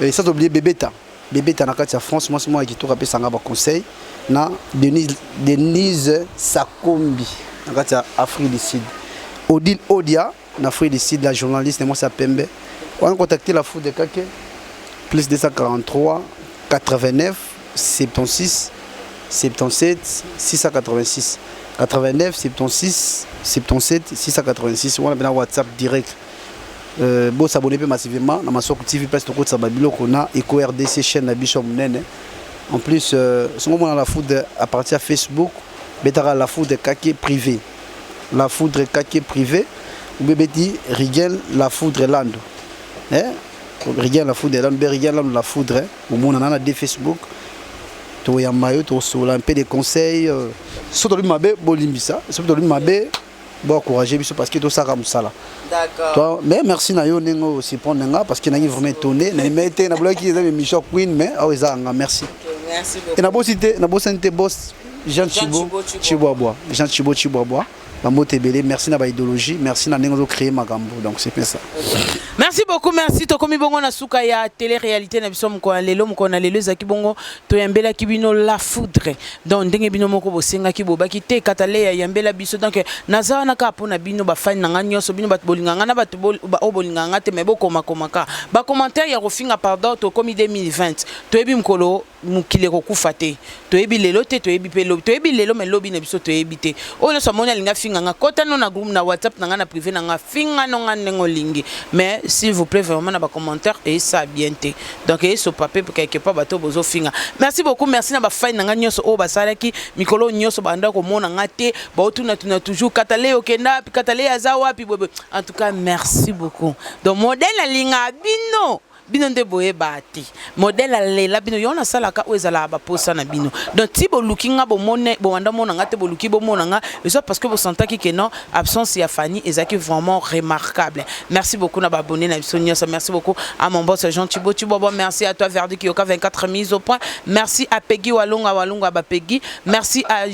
Et sans oublier Bébéta na kati ya France, moi c'est moi qui tout rappelé sanga ba conseil na Denise Sakombi na kati ya Afrique du Sud. Odile Odia na Afrique du Sud, la journaliste, moi ça Pembe. On a contacté la food de Kake. Plus 243 89 76 77 686 89 76 77 686. On a bien WhatsApp direct. Bon s'abonner massivement na Masoko TV parce que ça babilo kona Eco RDC chaîne na biso munene. En plus ce moment la food à partir de Facebook, betara la food Kake privé. La foudre Kake privé ou bébé Rigel la foudre Lando. Rigel la foudre Lando, Rigel la foudre au monde on a des Facebook. To ya mayo to sola un peu de conseils surtout lui mabe bolimbisa, surtout lui mabe bon encourager biso parce que tout ça comme ça là. D'accord. Toi mais merci na yo nengo aussi prendre nga parce que na vraiment étonné na mette na bloqué les amis Michel Queen mais aweza nga merci. Merci beaucoup. Et na bossité boss Jean Chibo Chiboabois bambote ebele merci na baidéologie merci na ndenge ozocréer makambo donc c'est pas ça. Merci beaucoup, merci. Tokomi bongo na suka ya télé-réalité na biso mko lelo ezaki bongo to yambela kibino la foudre. Donc ndenge bino moko bosenga ki bobaki te katale ya yambela biso donc naza na ka pona bino ba fan nanga nyoso bino bat bolinganga na bat bolinganga te mebo koma ka. Ba commentaire ya rofinga pardon to komi 2020. To ebi mkolo mukile ko kufate. To ebi lelo te to ebi pelo. To ebi lelo me lobi na biso to ebi te. O le somona linga finga nga kota no na groupe na WhatsApp nanga na privé nanga finga no nga nengo lingi. Mais s'il vous plaît vraiment dans les commentaires et ça bien té donc et ce papier pour quelque part bateau bozo finga merci beaucoup merci na ba fine nga nyoso o basalaki mikolo nyoso banda ko mona ngate ba otuna tuna toujours katale okenda pi katale azawa pi en tout cas merci beaucoup donc modèle linga bino nde boye bati modèle lela bino yona sala ka ezala ba posa na bino donc ti bo lookinga bo mone bo wanda mona ngate bo luki bo mona nga ça parce que vous sentez que non absence ya Fanny ezaki vraiment remarquable merci beaucoup na ba abonné na bisonio ça merci beaucoup à mon boss Jean Thibaut merci à toi Verdi Kioka 24 mise au point merci à Peggy Walunga ba Peggy merci à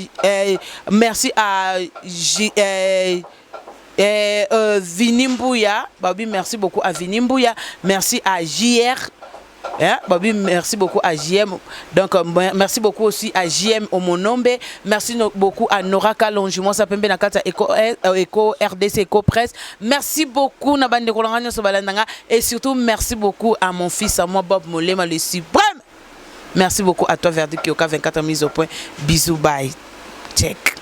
Vinimbouya, Babi, merci beaucoup à Vinimbouya, merci à JR, Babi, merci beaucoup à JM, donc merci beaucoup aussi à JM Omonombe, merci beaucoup à Nora Kalonji, moi ça peut bien à Eco RDC Eco Presse, merci beaucoup Nabande Kolangano Sobalandanga et surtout merci beaucoup à mon fils, à moi Bob Molema le suprême. Merci beaucoup à toi Verdi Kioka 24 mise au point. Bisous, bye. Check.